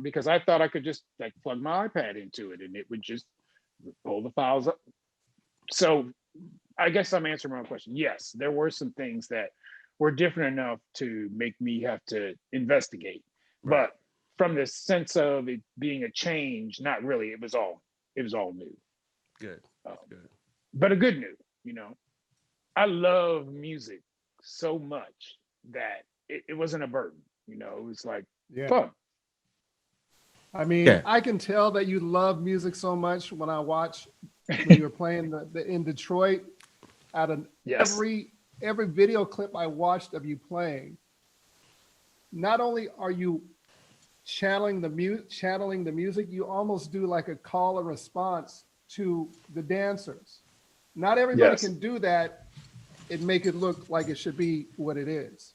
because I thought I could just like plug my iPad into it and it would just pull the files up. So I guess I'm answering my own question. Yes, there were some things that were different enough to make me have to investigate. Right. But from the sense of it being a change, not really. It was all new. Good. Um, Good. but a good new, you know. I love music so much that it wasn't a burden, it was like Yeah. fun. I mean, Yeah. I can tell that you love music so much when I watch when you were playing in Detroit. Out of Yes. every video clip I watched of you playing, not only are you channeling the music, you almost do like a call and response to the dancers. Not everybody Yes. can do that and make it look like it should be what it is.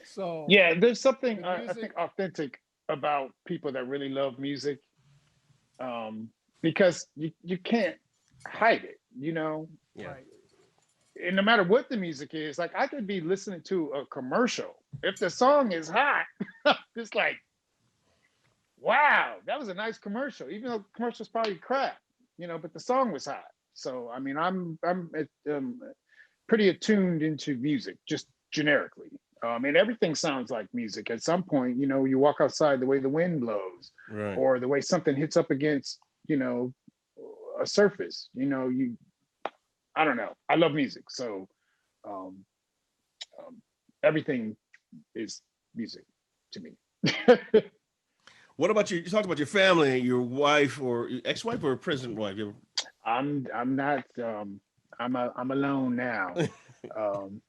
So Yeah, there's something the I think music, authentic about people that really love music, because you can't hide it, Yeah. right? and no matter what the music is, like I could be listening to a commercial. If the song is hot, it's like, wow, that was a nice commercial, even though the commercial's probably crap, but the song was hot. So I mean, I'm pretty attuned into music, just generically. And everything sounds like music at some point. You walk outside, the way the wind blows, Right. or the way something hits up against, a surface. I don't know. I love music, so um, um, everything is music to me. What about you? You talked about your family, your wife or your ex-wife or present wife. I'm not. I'm alone now. Um,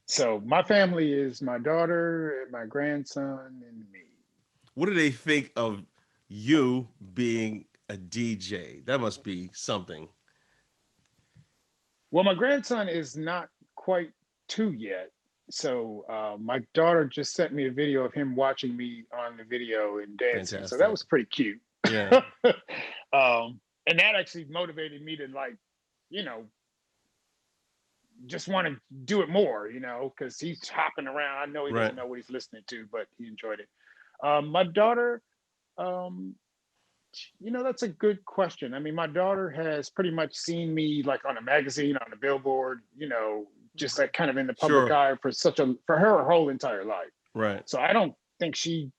so my family is my daughter, and my grandson, and me. What do they think of you being a DJ? That must be something. Well, my grandson is not quite 2 yet. So my daughter just sent me a video of him watching me on the video and dancing. So that Fantastic. was pretty cute. Yeah. And that actually motivated me to like, you know, just want to do it more, you know, because he's hopping around. I know he Right. doesn't know what he's listening to, but he enjoyed it. My daughter, um, you know, that's a good question. I mean, my daughter has pretty much seen me like on a magazine, on a billboard, you know, just like kind of in the public Sure. eye for her whole entire life. Right. So I don't think she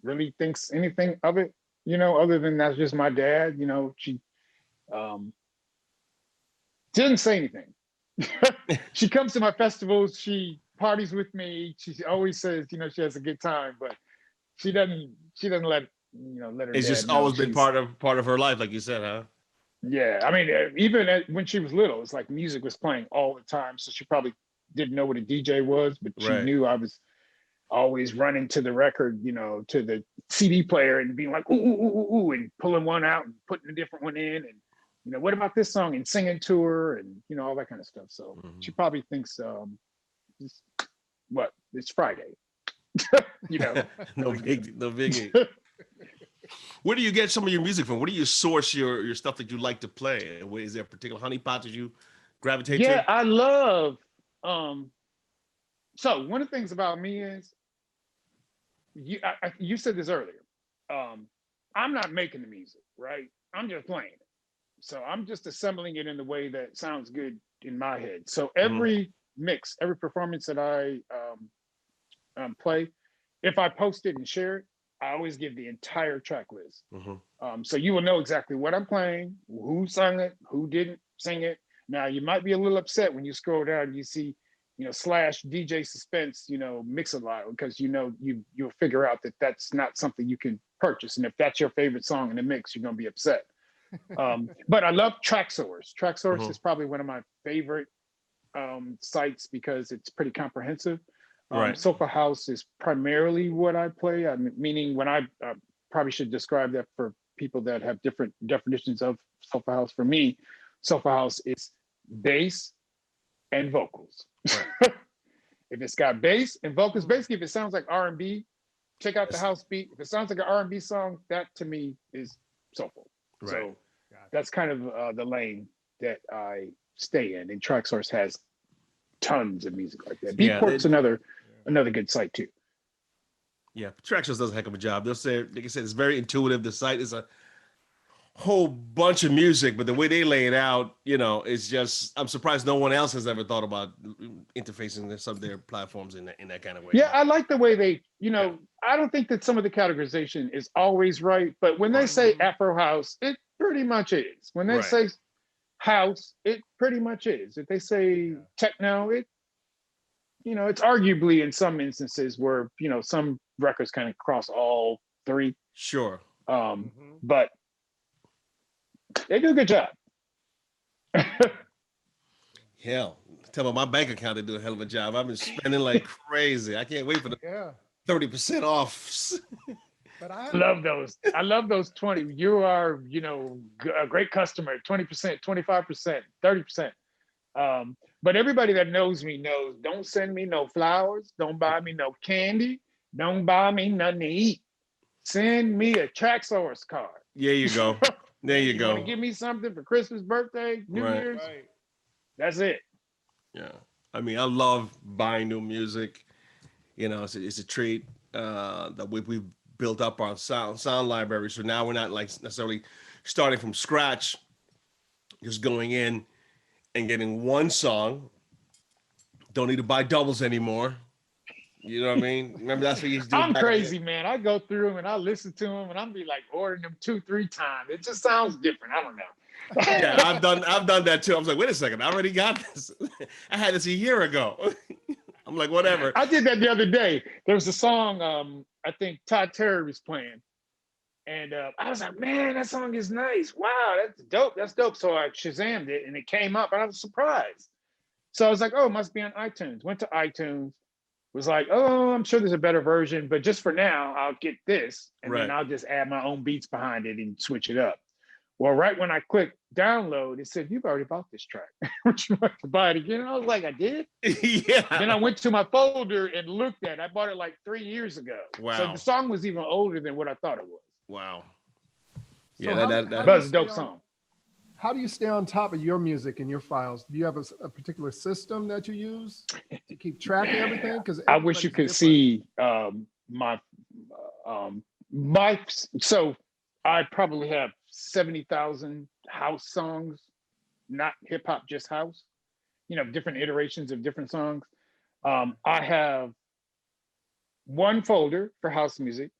really thinks anything of it, you know, other than that's just my dad. You know, she um, didn't say anything. She comes to my festivals, she parties with me. She always says, you know, she has a good time, but she doesn't let her It's dad just know always been she's. part of her life, like you said, huh? Yeah, I mean, even when she was little, it's like music was playing all the time. So she probably didn't know what a DJ was, but she Right. knew I was always running to the record, you know, to the CD player and being like, ooh, ooh, ooh, ooh, and pulling one out and putting a different one in. And, you know, what about this song? And singing to her and, you know, all that kind of stuff. So she Mhm. probably thinks, what, it's Friday, you know. No big, no biggie. Where do you get some of your music from? Where do you source your stuff that you like to play? And where, is there a particular honeypot that you gravitate Yeah, to? I love, um, so one of the things about me is, you said this earlier. Um, I'm not making the music, right? I'm just playing it. So I'm just assembling it in the way that sounds good in my head. So Hmm. every mix, every performance that I play, if I post it and share it, I always give the entire track list. Hmm. So you will know exactly what I'm playing, who sung it, who didn't sing it. Now you might be a little upset when you scroll down and you see, you know, slash DJ Suspense, you know, mix a lot, because you know you'll figure out that that's not something you can purchase, and if that's your favorite song in the mix, you're gonna be upset. But I love TrackSource. TrackSource Hmm. is probably one of my favorite sites because it's pretty comprehensive. Right. Sofa House is primarily what I play. Meaning when I probably should describe that for people that have different definitions of Sofa House. For me, Sofa House is bass and vocals. Right. If it's got bass and vocals, basically if it sounds like R&B, check out the Yes. house beat. If it sounds like an R&B song, that to me is soulful. Right. So that's kind of the lane that I stay in. And TrackSource has tons of music like that. Yeah. Beatport's another good site too. Yeah. Traxxas does a heck of a job. They'll say, like I said, it's very intuitive. The site is a whole bunch of music, but the way they lay it out, you know, it's just, I'm surprised no one else has ever thought about interfacing some of their platforms in that kind of way. Yeah, I like the way they, Yeah. I don't think that some of the categorization is always right, but when they Right. say Afro house, it pretty much is. When they Right. say house, it pretty much is. If they say techno, it's arguably in some instances where, some records kind of cross all three. Sure. But they do a good job. Hell, tell me my bank account to do a hell of a job. I've been spending like crazy. I can't wait for the Yeah. 30% off. But I have Love those. I love those 20. You are, a great customer. 20%, 25%, 30%. But everybody that knows me knows, don't send me no flowers. Don't buy me no candy. Don't buy me nothing to eat. Send me a TrackSource card. There you go. There you You want to go. give me something for Christmas, birthday, New Right. Year's? right. That's it. Yeah. I mean, I love buying new music. You know, it's a treat that we've built up our sound library. So now we're not like necessarily starting from scratch, just going in and getting one song. Don't need to buy doubles anymore. You know what I mean? Remember that's what you used to do I'm back in the day? crazy, man. I go through them and I listen to them and I'm be like ordering them 2-3 times. It just sounds different. I don't Yeah, know. I've done that too. I was like, wait a second, I already got this. I had this a year ago. I'm like, whatever. I did that the other day. There was a song I think Todd Terry was playing. And I was like, man, that song is nice. Wow, that's dope. That's dope. So I Shazammed it and it came up and I was surprised. So I was like, oh, it must be on iTunes. Went to iTunes, was like, oh, I'm sure there's a better version, but just for now, I'll get this, and then Right. I'll just add my own beats behind it and switch it up. Well, right when I clicked download, it said, you've already bought this track. Would you like to buy it again? And I was like, I did? Then I Yeah. went to my folder and looked at it. I bought it like 3 years ago. So the Wow. song was even older than what I thought it was. Wow. So Yeah, how But do you it's a stay dope on, song. how do you stay on top of your music and your files? Do you have a particular system that you use to keep track of everything? Because I wish you everybody's could different. see my my so I probably have 70,000 house songs, not hip hop, just house. Different iterations of different songs. I have one folder for house music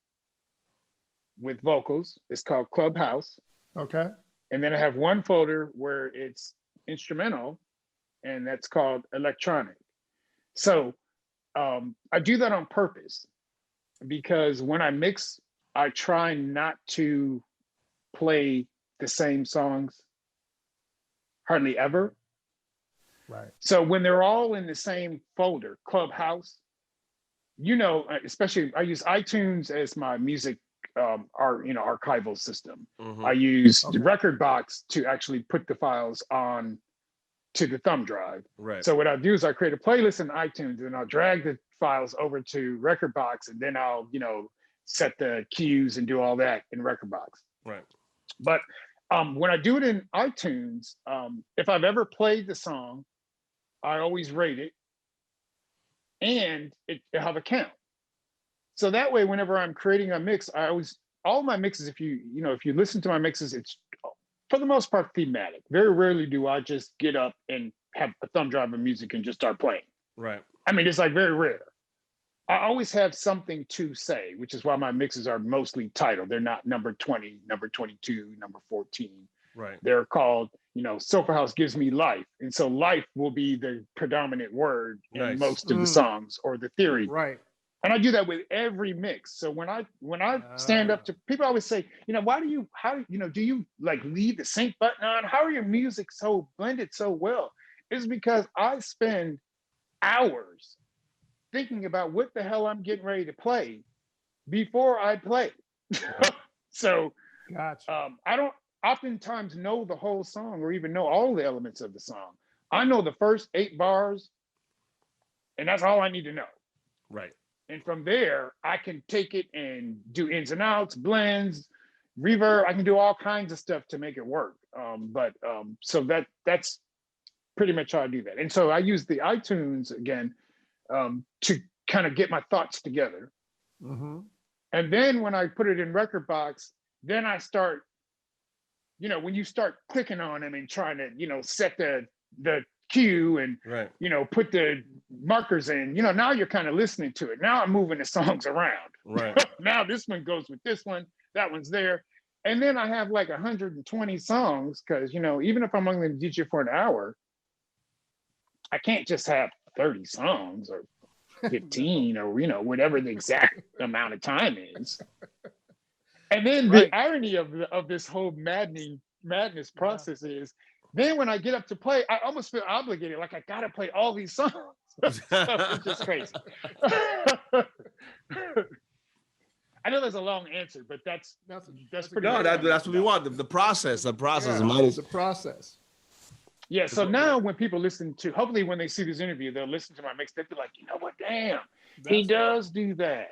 with vocals. It's called Clubhouse. Okay. And then I have one folder where it's instrumental, and that's called electronic. So I do that on purpose because when I mix, I try not to play the same songs hardly ever. Right. So when they're all in the same folder, Clubhouse, especially I use iTunes as my music archival system. Hmm. I use Okay. Record Box to actually put the files on to the thumb drive. Right. So what I do is I create a playlist in iTunes, and I'll drag the files over to Record Box, and then I'll set the cues and do all that in Record Box. Right. But when I do it in iTunes, if I've ever played the song, I always rate it, and it have a count. So that way, whenever I'm creating a mix, all my mixes, if you listen to my mixes, it's for the most part thematic. Very rarely do I just get up and have a thumb drive of music and just start playing. Right. I mean, it's like very rare. I always have something to say, which is why my mixes are mostly titled. They're not number 20, number 22, number 14. Right. They're called, Sofa House Gives Me Life. And so life will be the predominant word in Nice. most of the songs, or the theory. Right. And I do that with every mix. So when I stand up to people, always say, do you like leave the sync button on? How are your music so blended so well? It's because I spend hours thinking about what the hell I'm getting ready to play before I play. So Gotcha. I don't oftentimes know the whole song or even know all the elements of the song. I know the first 8 bars, and that's all I need to know. Right. And from there, I can take it and do ins and outs, blends, reverb. I can do all kinds of stuff to make it work. So that's pretty much how I do that. And so I use the iTunes again to kind of get my thoughts together. Mm-hmm. And then when I put it in Record Box, then I start, when you start clicking on them and trying to, set the cue and, Right. put the markers in, now you're kind of listening to it. Now I'm moving the songs around. Right. Now this one goes with this one, that one's there. And then I have like 120 songs because, even if I'm only going to DJ for an hour, I can't just have 30 songs or 15 or, whatever the exact amount of time is. And then Right. the irony of this whole madness process is, then when I get up to play, I almost feel obligated, like I gotta play all these songs. It's just crazy. I know there's a long answer, but that's pretty No, much that's what we want. The process. The process. Yeah, Mine is the process. Yeah. So now when people listen to, hopefully when they see this interview, they'll listen to my mix. They'll be like, you know what? Damn, he does do that.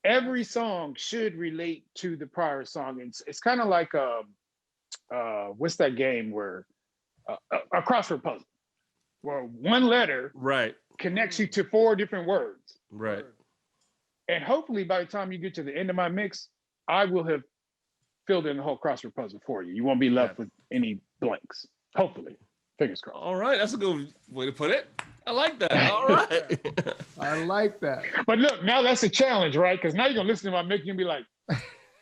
Every song should relate to the prior song. It's kind of like what's that game where a crossword puzzle, where one letter right. connects you to 4 different words. Right. And hopefully by the time you get to the end of my mix, I will have filled in the whole crossword puzzle for you. You won't be left with any blanks. Hopefully. Fingers crossed. All right. That's a good way to put it. I like that. All right. I like that. But look, now that's a challenge, right? Because now you're going to listen to my mix and be like,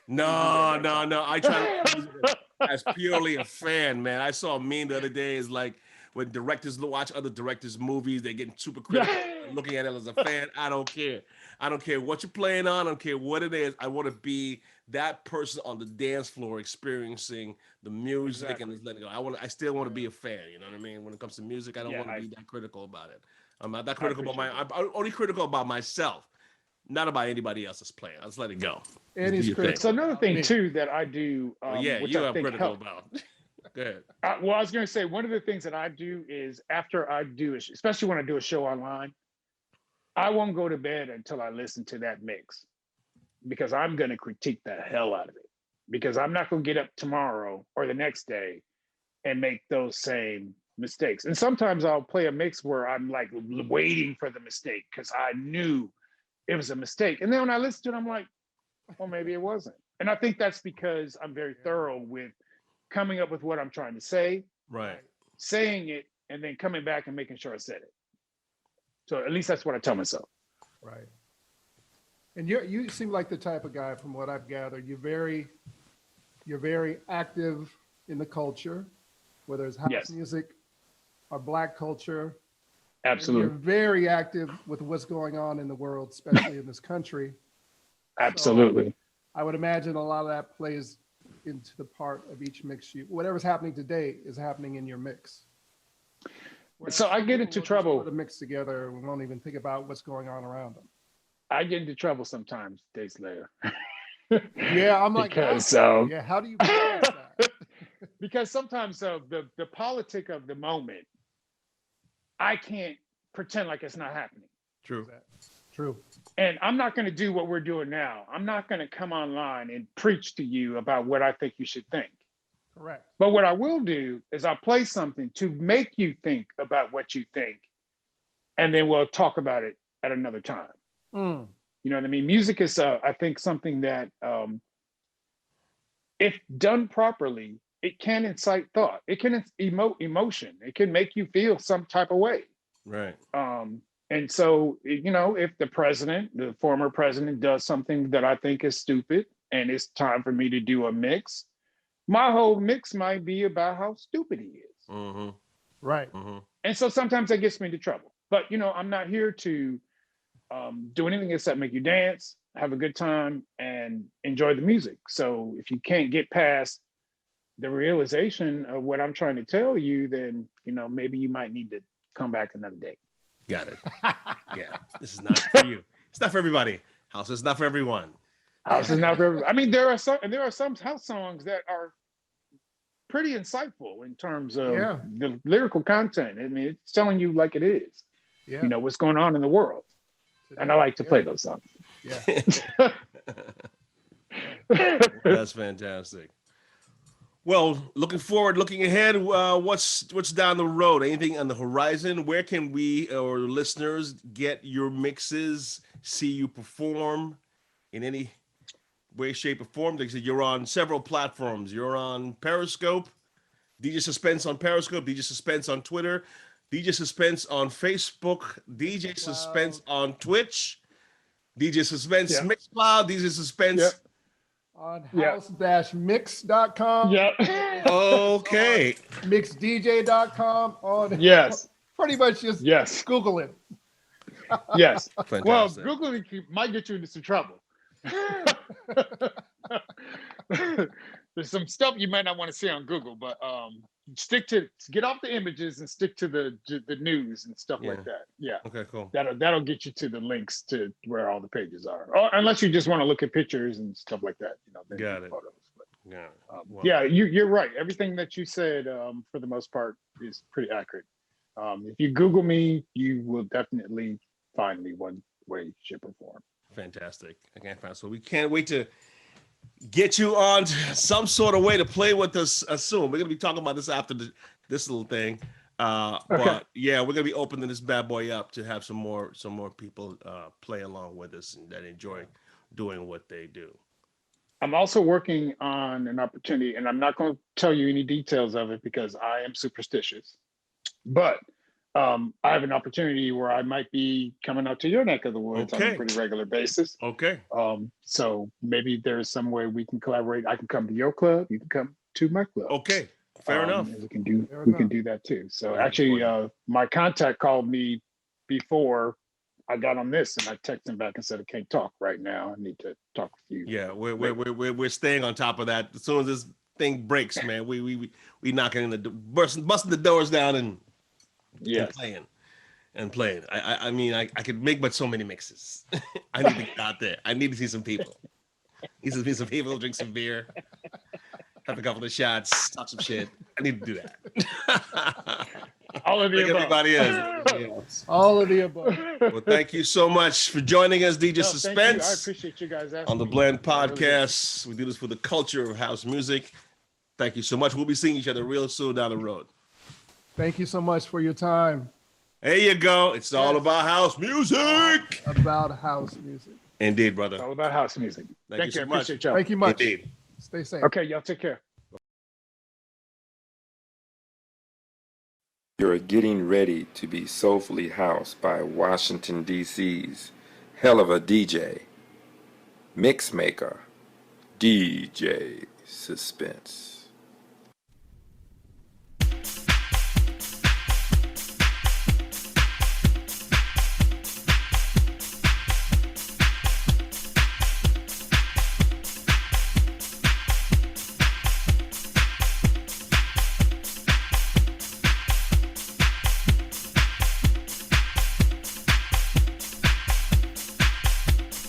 No. I try to as purely a fan, man. I saw a meme the other day. Is like when directors watch other directors' movies, they're getting super critical. Looking at it as a fan, I don't care. I don't care what you're playing on. I don't care what it is. I want to be that person on the dance floor experiencing the music and just letting go. I still want to be a fan. You know what I mean? When it comes to music, I don't want to be that critical about it. I'm not that I critical about appreciate I'm only critical about myself, not about anybody else's plan. I'll just let it go. And Just do he's your thing. critical So another about thing me. too that I do, Well, yeah, which you I I'm think critical helps. about. Go ahead. Well, I was going to say one of the things that I do is after I do it, especially when I do a show online, I won't go to bed until I listen to that mix because I'm going to critique the hell out of it because I'm not going to get up tomorrow or the next day and make those same mistakes. And sometimes I'll play a mix where I'm like waiting for the mistake because I knew it was a mistake. And then when I listen to it, I'm like, well, maybe it wasn't. And I think that's because I'm very thorough with coming up with what I'm trying to say, Right. saying it, and then coming back and making sure I said it. So at least that's what I tell myself. Right. And you seem like the type of guy, from what I've gathered, you're very active in the culture, whether it's house Yes. music or Black culture. Absolutely. You're very active with what's going on in the world, especially in this country. Absolutely. So I would imagine a lot of that plays into the part of each mix. Whatever's happening today is happening in your mix. Whereas So I some get people into will just trouble. put a mix together and won't even think about what's going on around them. I get into trouble sometimes days later. Yeah, I'm like, because yeah, how do you balance that? because sometimes the politic of the moment, I can't pretend like it's not happening. True. True. And I'm not going to do what we're doing now. I'm not going to come online and preach to you about what I think you should think. Correct. But what I will do is I'll play something to make you think about what you think, and then we'll talk about it at another time. Mm. You know what I mean? Music is, I think, something that, if done properly, it can incite thought. It can emote emotion. It can make you feel some type of way. Right. And so, if the former president, does something that I think is stupid, and it's time for me to do a mix, my whole mix might be about how stupid he is. Mm-hmm. Right. Mm-hmm. And so sometimes that gets me into trouble. But I'm not here to do anything except make you dance, have a good time, and enjoy the music. So if you can't get past the realization of what I'm trying to tell you, then maybe you might need to come back another day. Got it. Yeah. This is not for you. It's not for everybody. House is not for everyone. House is not for everybody. I mean, there are some house songs that are pretty insightful in terms of Yeah. the lyrical content. I mean, it's telling you like it is, Yeah. what's going on in the world. And I like to play those songs. Yeah. That's fantastic. Well, looking ahead, what's down the road? Anything on the horizon? Where can we or listeners get your mixes, see you perform in any way, shape, or form? Like I said, you're on several platforms. You're on Periscope, DJ Suspence on Periscope, DJ Suspence on Twitter, DJ Suspence on Facebook, DJ Suspence on Twitch, DJ Suspence Yeah. Mixcloud, DJ Suspence. Yep. On Yeah. house-mix.com. Yeah. Okay. Mixdj.com. On Yes. pretty much just Yes. Google it. Yes. Well, Fantastic. Googling might get you into some trouble. There's some stuff you might not want to see on Google, but get off the images and stick to the news and stuff like that. Yeah. Okay, cool. That'll get you to the links to where all the pages are. Or unless you just want to look at pictures and stuff like that, then Got it. photos. But, Yeah. Wow. yeah, you're right. Everything that you said, for the most part, is pretty accurate. If you Google me, you will definitely find me one way, shape, or form. Fantastic. Okay, so we can't wait to get you on some sort of way to play with us soon. We're gonna be talking about this after this little thing. But yeah, we're gonna be opening this bad boy up to have some more people play along with us and that enjoy doing what they do. I'm also working on an opportunity, and I'm not going to tell you any details of it because I am superstitious. But I have an opportunity where I might be coming out to your neck of the woods on a pretty regular basis. Okay. So maybe there's some way we can collaborate. I can come to your club, you can come to my club. Okay. Fair enough. We can do that too. So actually, my contact called me before I got on this, and I texted him back and said, I can't talk right now. I need to talk with you. Yeah, we're staying on top of that. As soon as this thing breaks, man, we knocking in the busting the doors down and playing. and playing. I mean, I could make but so many mixes. I need to get out there. I need to see some people. Need to see some people, drink some beer, have a couple of shots, talk some shit. I need to do that. All of the Like above. everybody else. All of the above. Well, thank you so much for joining us, DJ No, thank you. I Suspense, appreciate you guys asking on the me. Blend I really do. Podcast. We do this for the culture of house music. Thank you so much. We'll be seeing each other real soon down the road. Thank you so much for your time. There you go. It's all Yes. about house music. About house music. Indeed, brother. It's all about house music. Thank you Thank so you. I much. appreciate y'all. Thank you much. Indeed. Stay safe. Okay, y'all take care. You're getting ready to be soulfully housed by Washington, D.C.'s hell of a DJ, mix maker, DJ Suspence.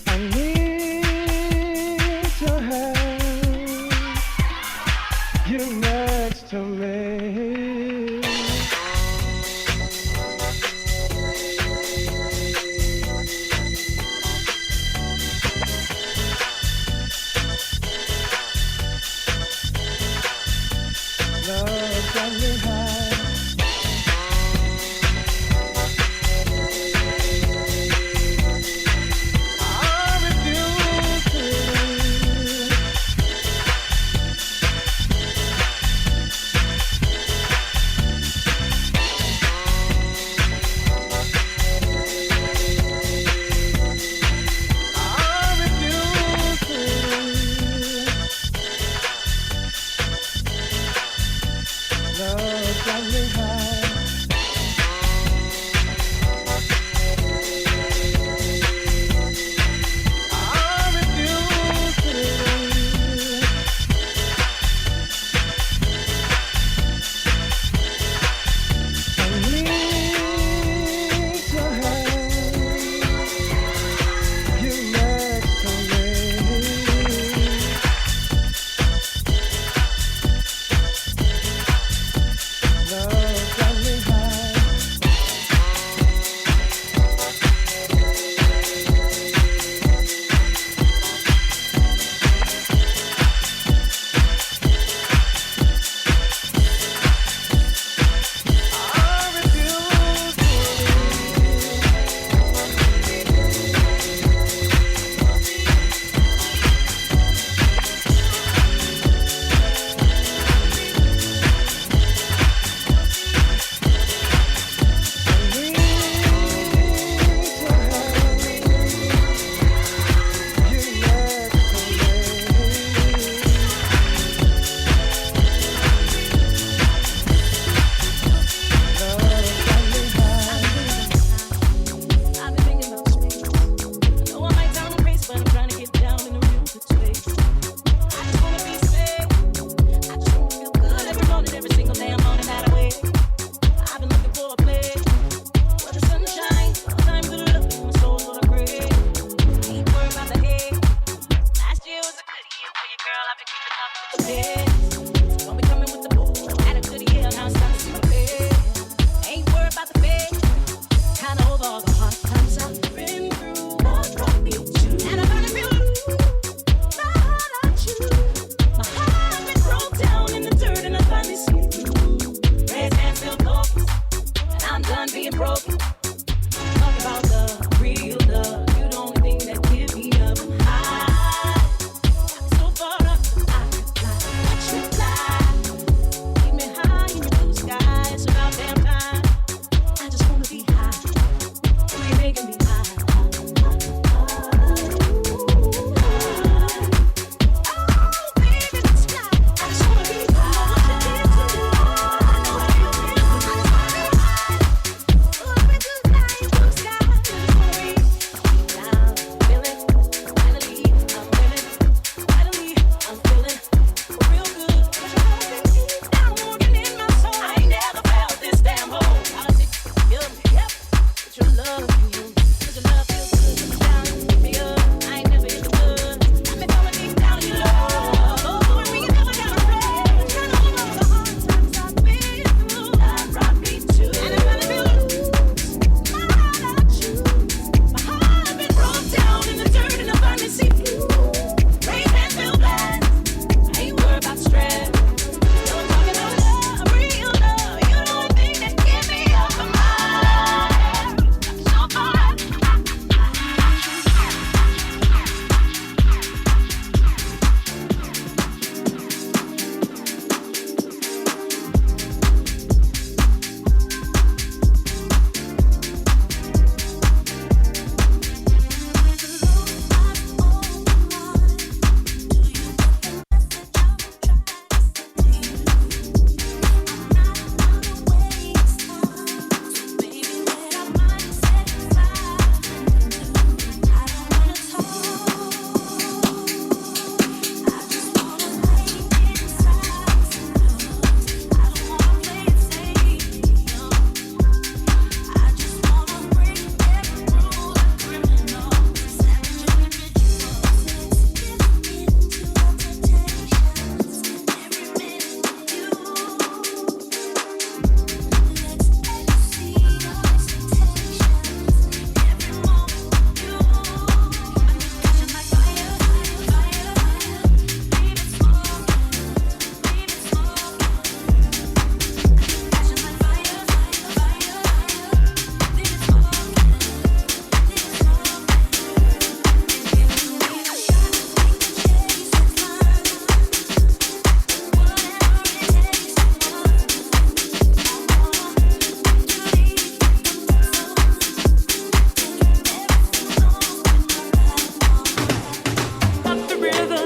I need your help.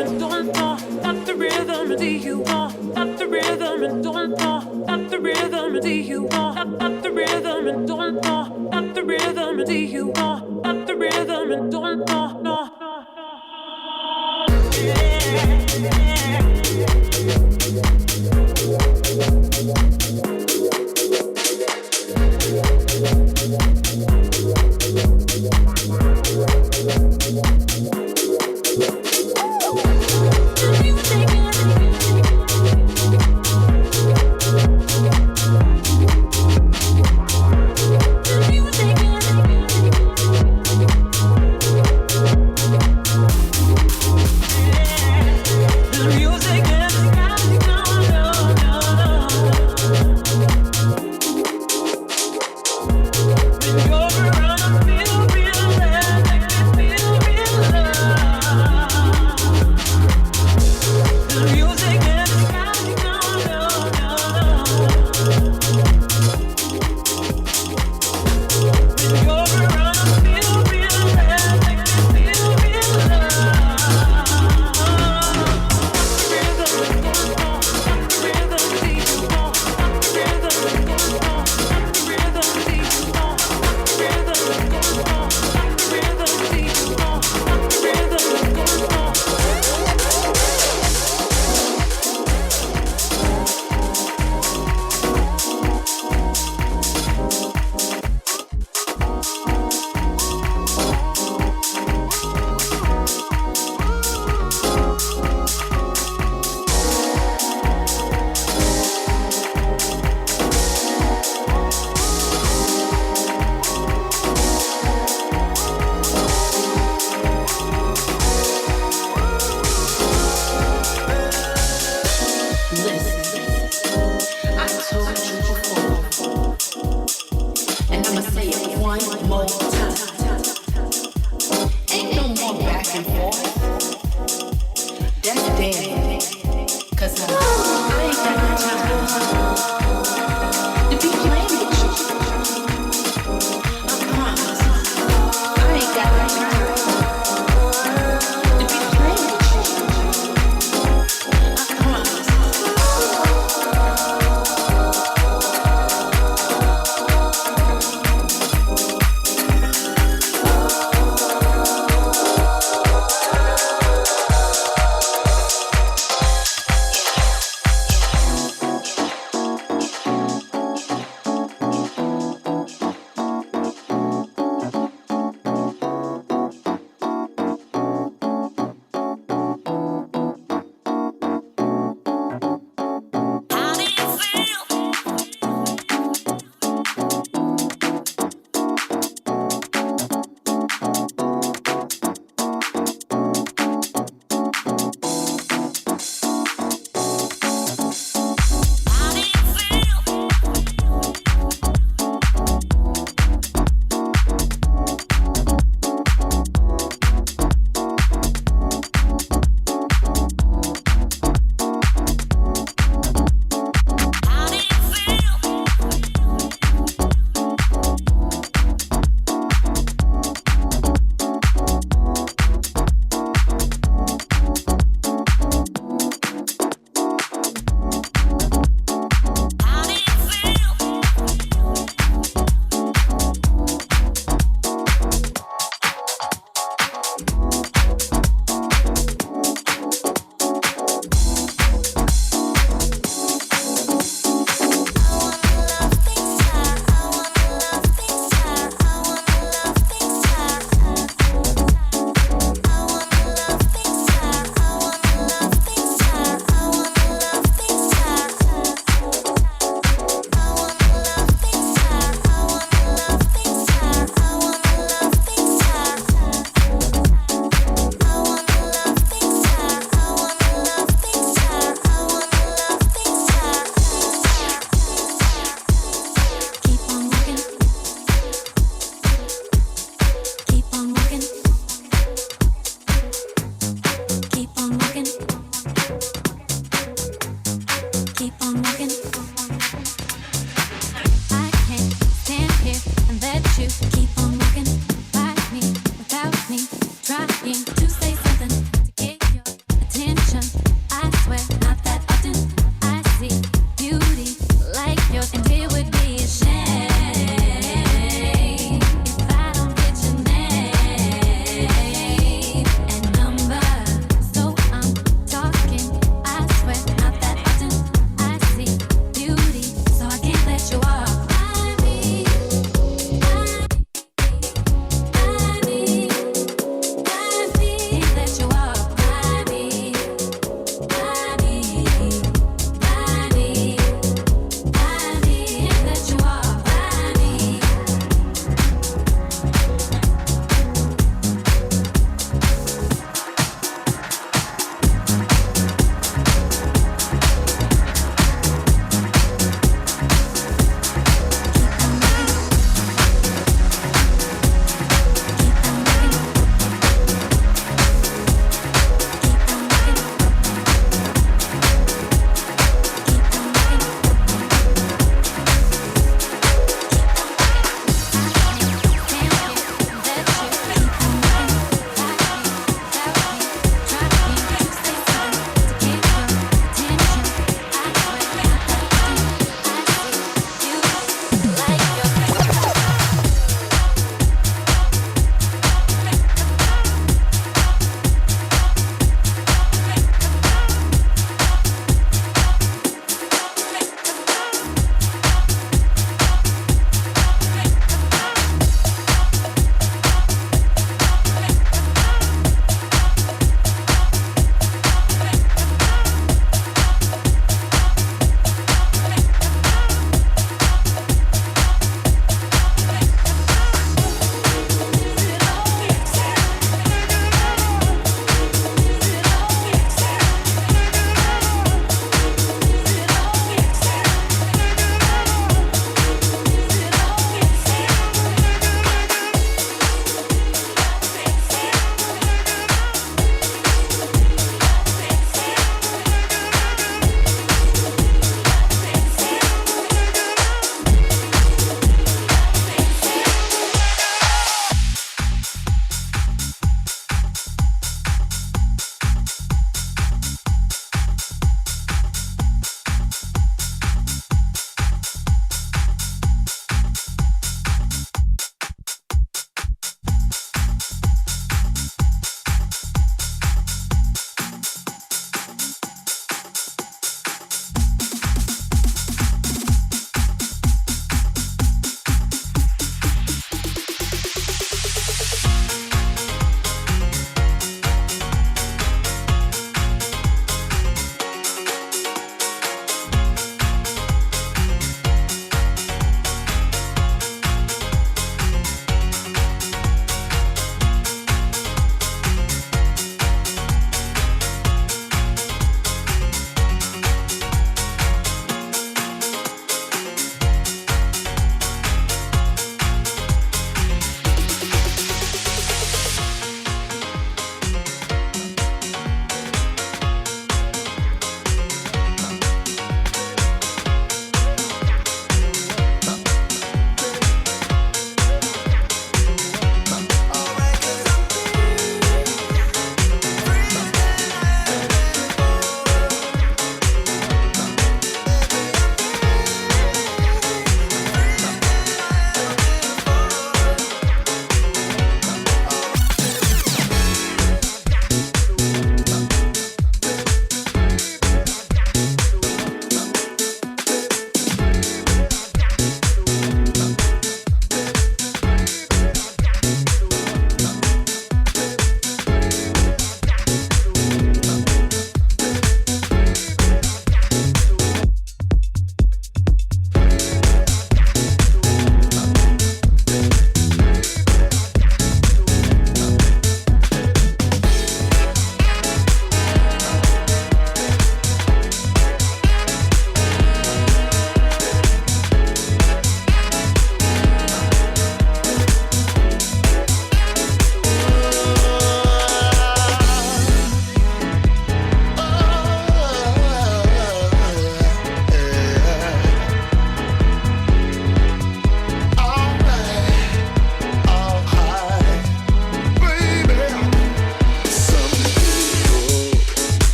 and don't know. Got the rhythm and see you want. Got the rhythm and don't know. Got the rhythm and see you want. Got the rhythm and don't know. Got the rhythm and see you want. Got the rhythm and don't know. No.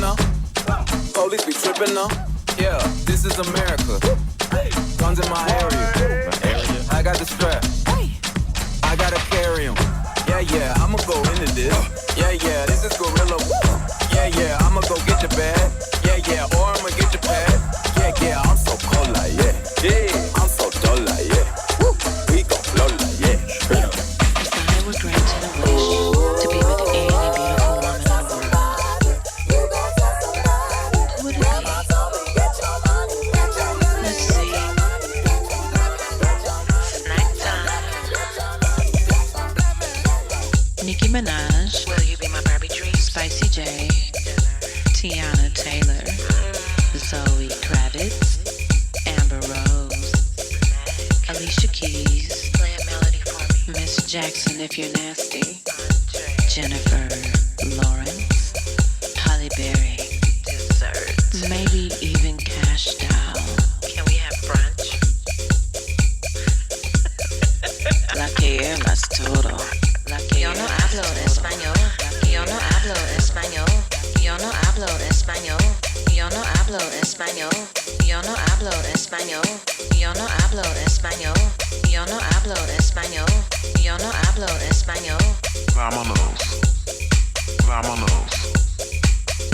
though. Police be tripping though. Yeah, this is America. Guns in my area. I got the strap. I gotta carry 'em. Yeah, yeah, I'ma go into this. Yeah, yeah, this is gorilla. Yeah, yeah, I'ma go get your bag. Yeah, yeah, or I'ma get your pad. Yeah, yeah, I'm so cold like yeah. Yeah, I'm so dull like yeah. Woo, we gon' blow like yeah. If I were granted a wish to be with any beautiful woman in the world, who would it be? Let's see. Snack time. Nicki Minaj, will you be my Barbie dream? Spicy J, Tiana Taylor, Zoe Kravitz, Amber Rose, Alicia Keys, play a melody for me. Miss Jackson if you're nasty, Jennifer Lawrence, Halle Berry, dessert, maybe even Cash Doll. Can we have brunch? La que más todo. Yo no hablo español. Yo no hablo español. Yo no hablo español. Yo no hablo español. Yo no hablo español. Yo no hablo español. Yo no hablo español. Yo no hablo español. Vámonos. Vámonos.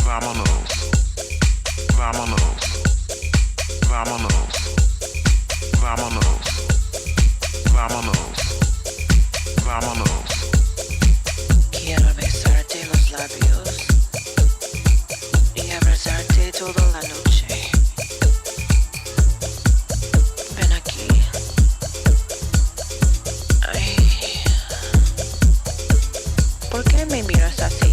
Vámonos. Vámonos. Vámonos. Vámonos. Vámonos. Vámonos. Quiero besarte los labios y abrazarte toda la noche. Ven aquí. Ay. ¿Por qué me miras así?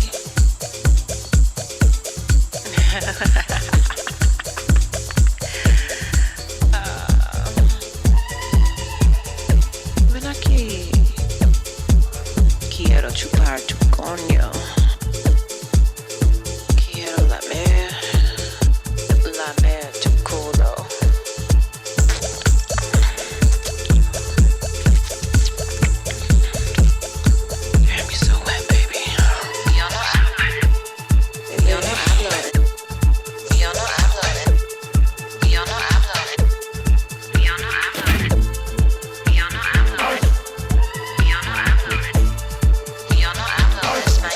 Ven aquí. Quiero chupar tu coño. Quiero lamer tu culo. Damn, you're so wet, baby. Yo no hablo. Yo no hablo. Yo no hablo. Yo no hablo. Yo no hablo. Yo no hablo. Yo no hablo. Yo no hablo español.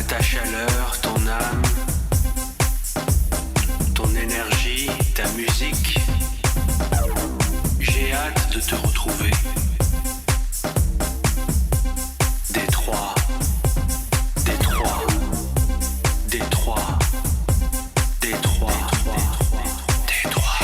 ta chaleur, ton âme, ton énergie, ta musique. J'ai hâte de te retrouver. Détroit, Détroit, Détroit, Détroit, Détroit.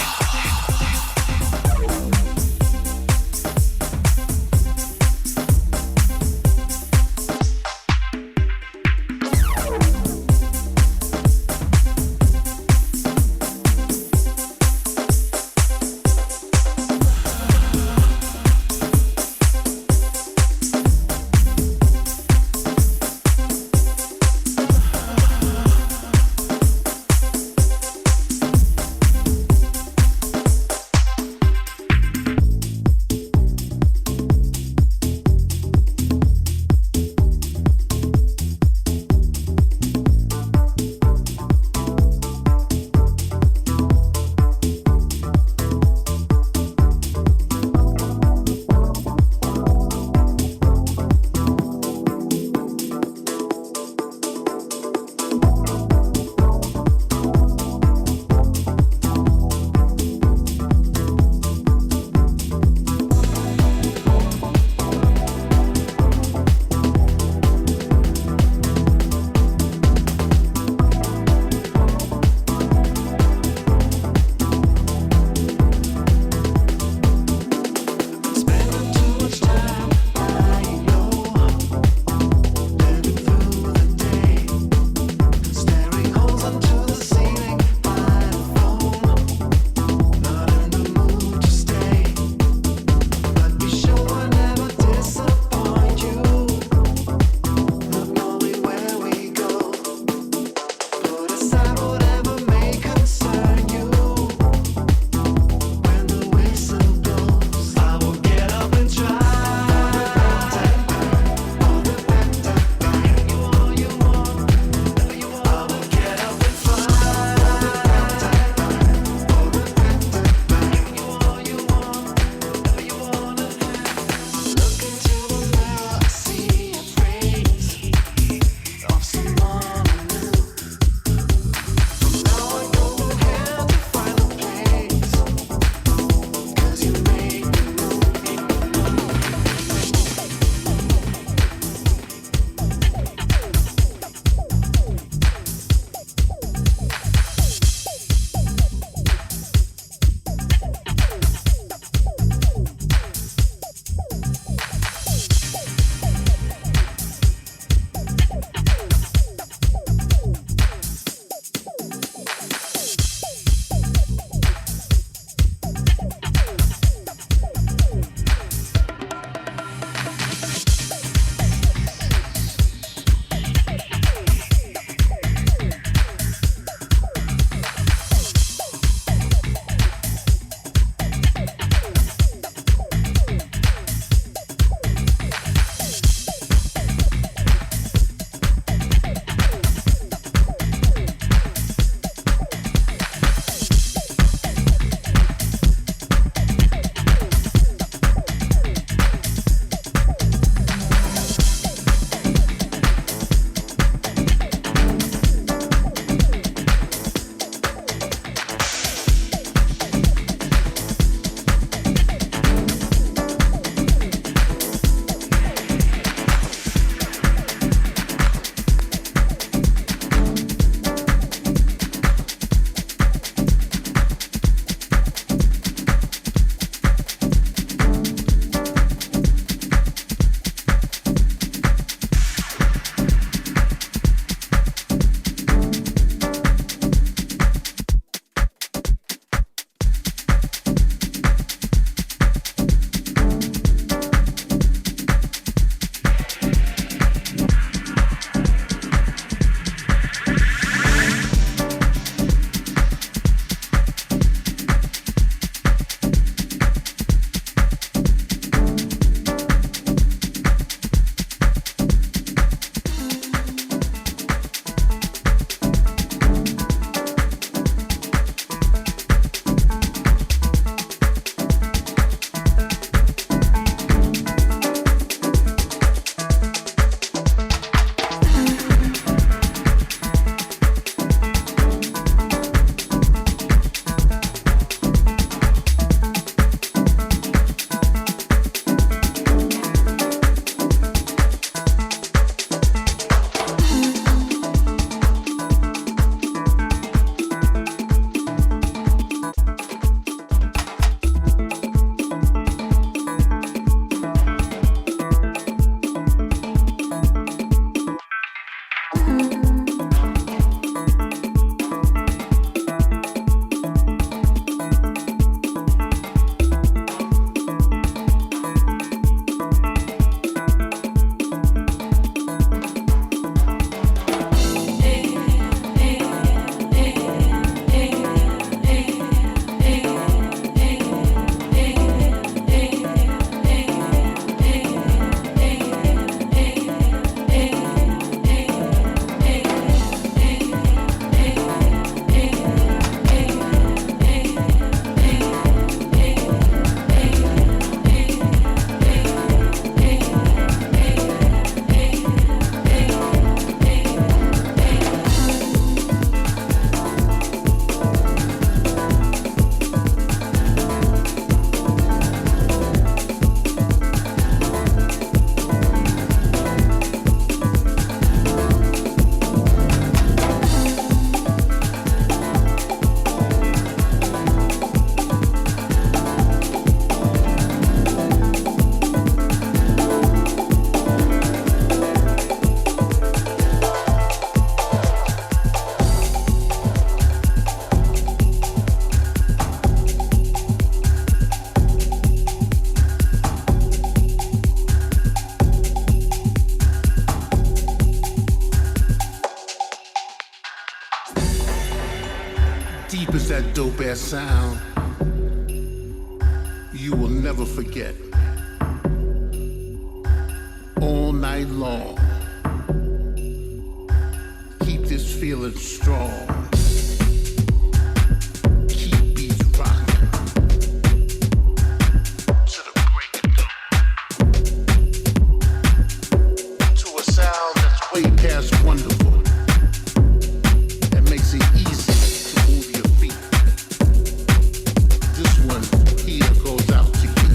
It's that dope ass sound you will never forget. All night long, keep this feeling strong. Keep beats rocking to the break of dawn. To a sound that's way past wonderful. That makes it easy to move your feet. This one here goes out to you.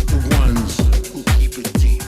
The ones who keep it deep.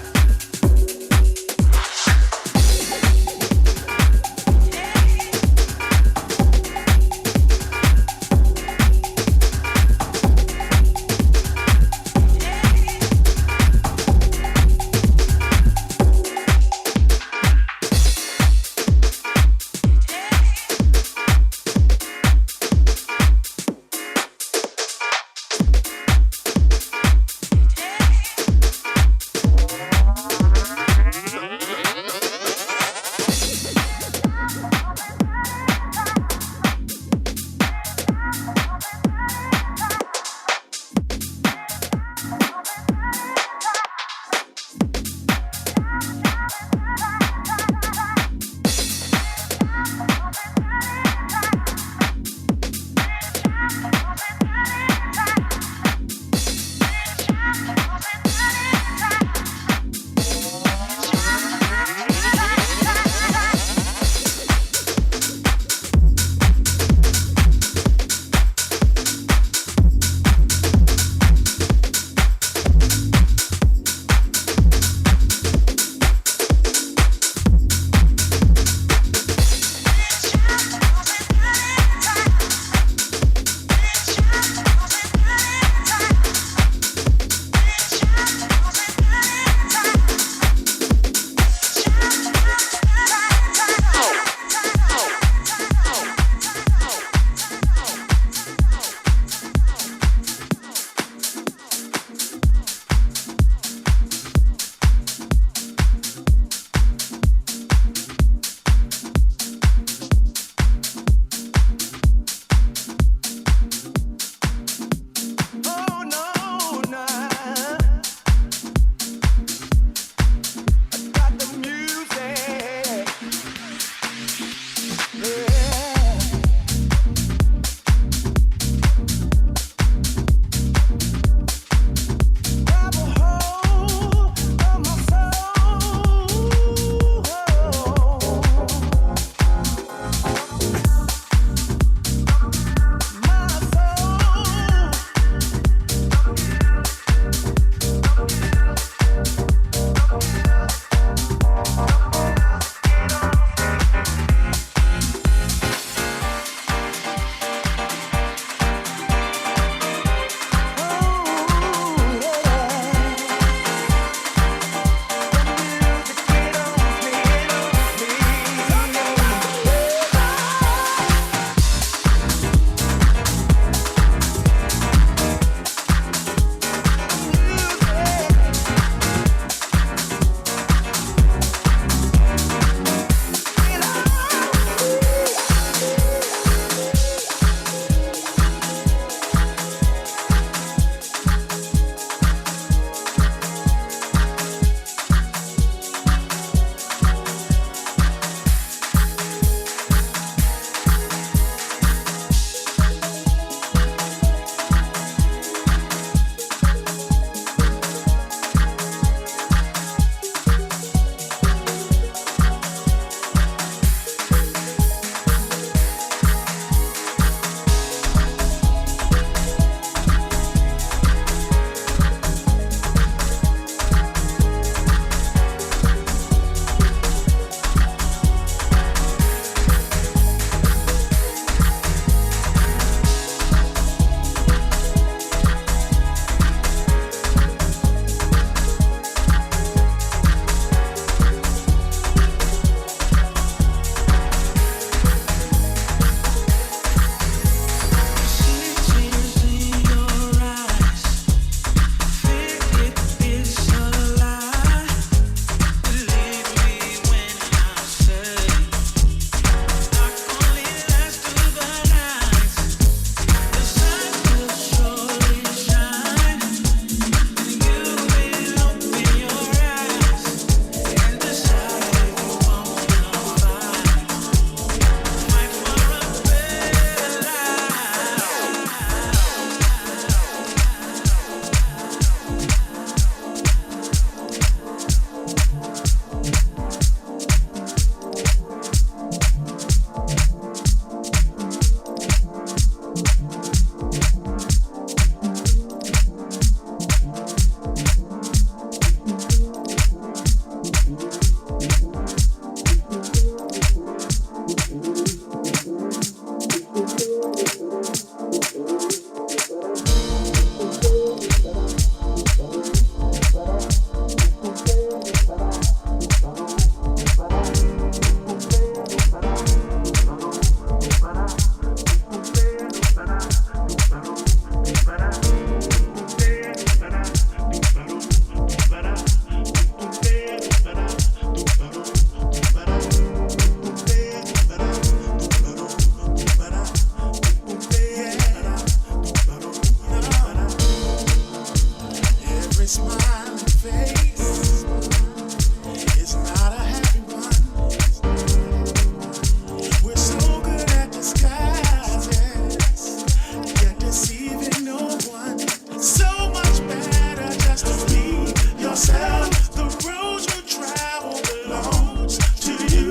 smiling face is not a happy one. We're so good at disguises, yet deceiving no one. So much better just to be yourself. The road you travel belongs to you.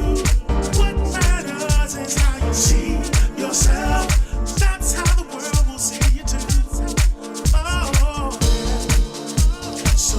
What matters is how you see yourself. That's how the world will see you too. Oh, so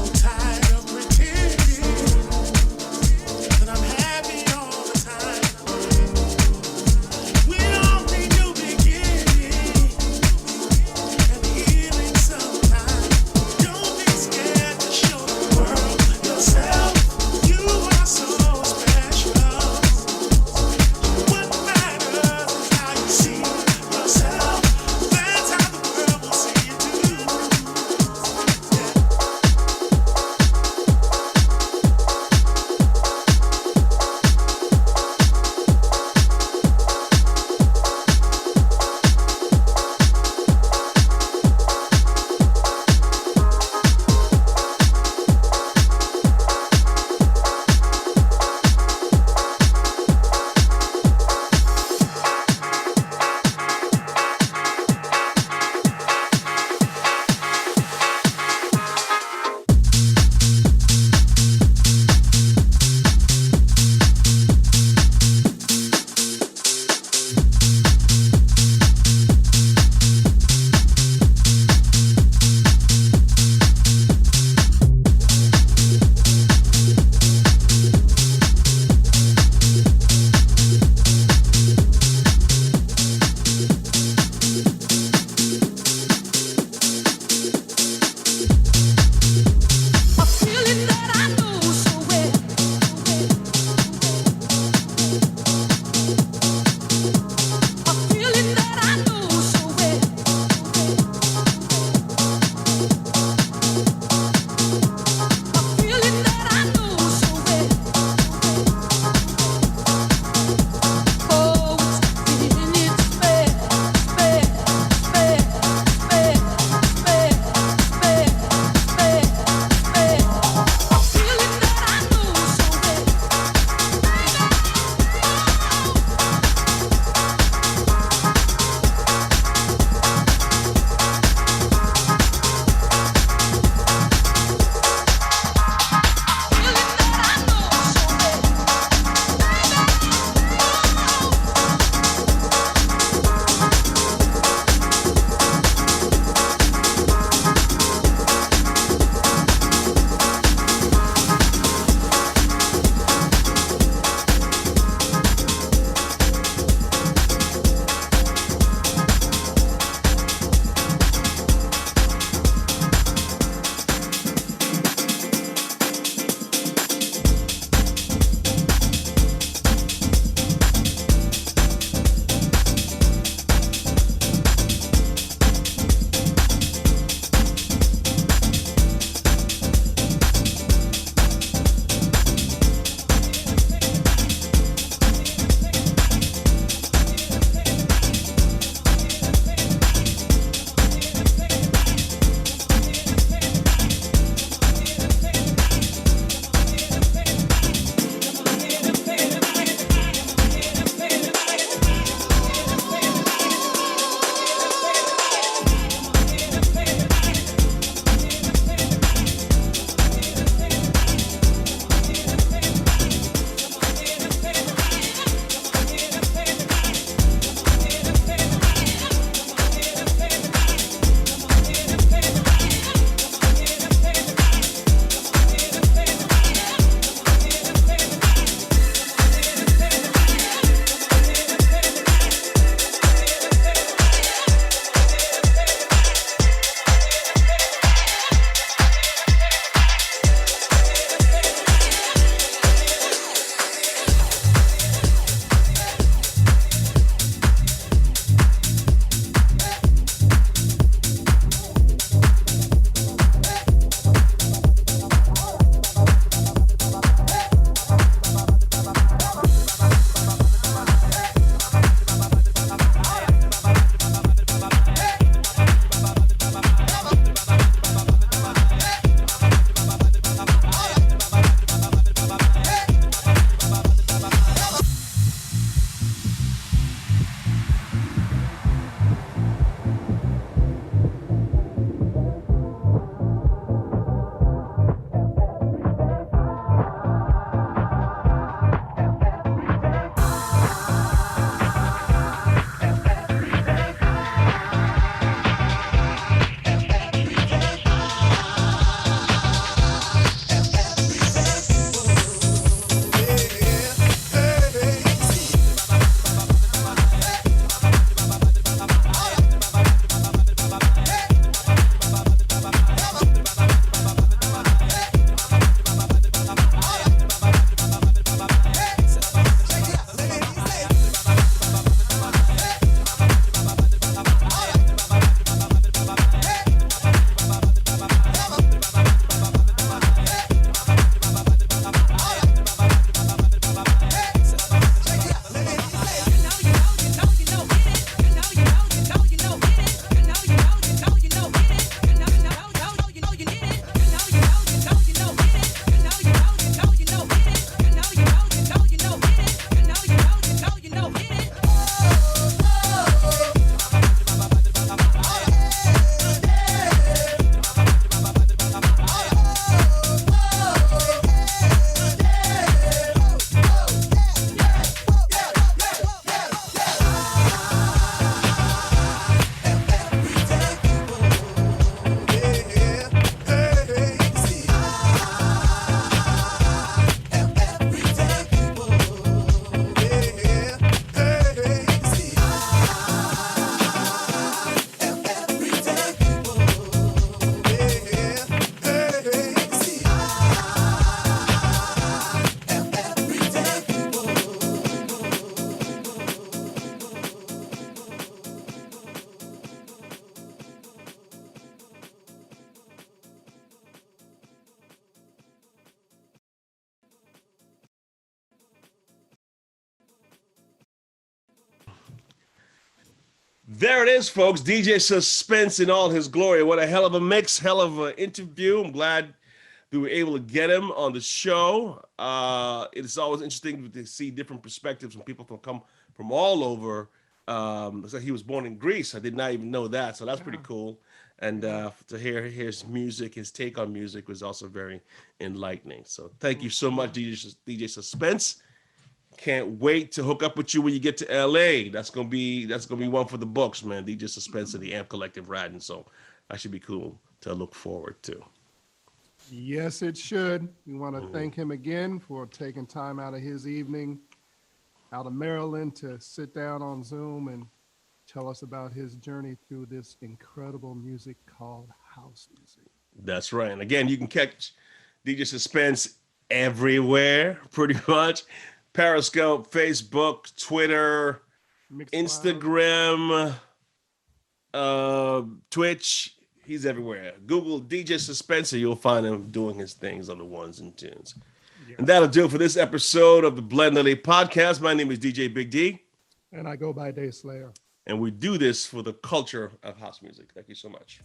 There it is, folks. DJ Suspence in all his glory. What a hell of a mix, hell of an interview. I'm glad we were able to get him on the show. It's always interesting to see different perspectives from people come from all over. Looks like he was born in Greece. I did not even know that, so that's pretty cool. And to hear his music, his take on music was also very enlightening. So thank you so much, DJ Suspence. Can't wait to hook up with you when you get to LA. That's gonna be one for the books, man. DJ Suspence and the Amp Collective riding. So that should be cool to look forward to. Yes, it should. We want to thank him again for taking time out of his evening out of Maryland to sit down on Zoom and tell us about his journey through this incredible music called house music. That's right. And again, you can catch DJ Suspence everywhere, pretty much. Periscope, Facebook, Twitter, Instagram, Twitch. He's everywhere. Google DJ Suspence, and you'll find him doing his things on the ones and twos. Yeah. And that'll do it for this episode of the Blend LA podcast. My name is DJ Big D. And I go by Day Slayer. And we do this for the culture of house music. Thank you so much.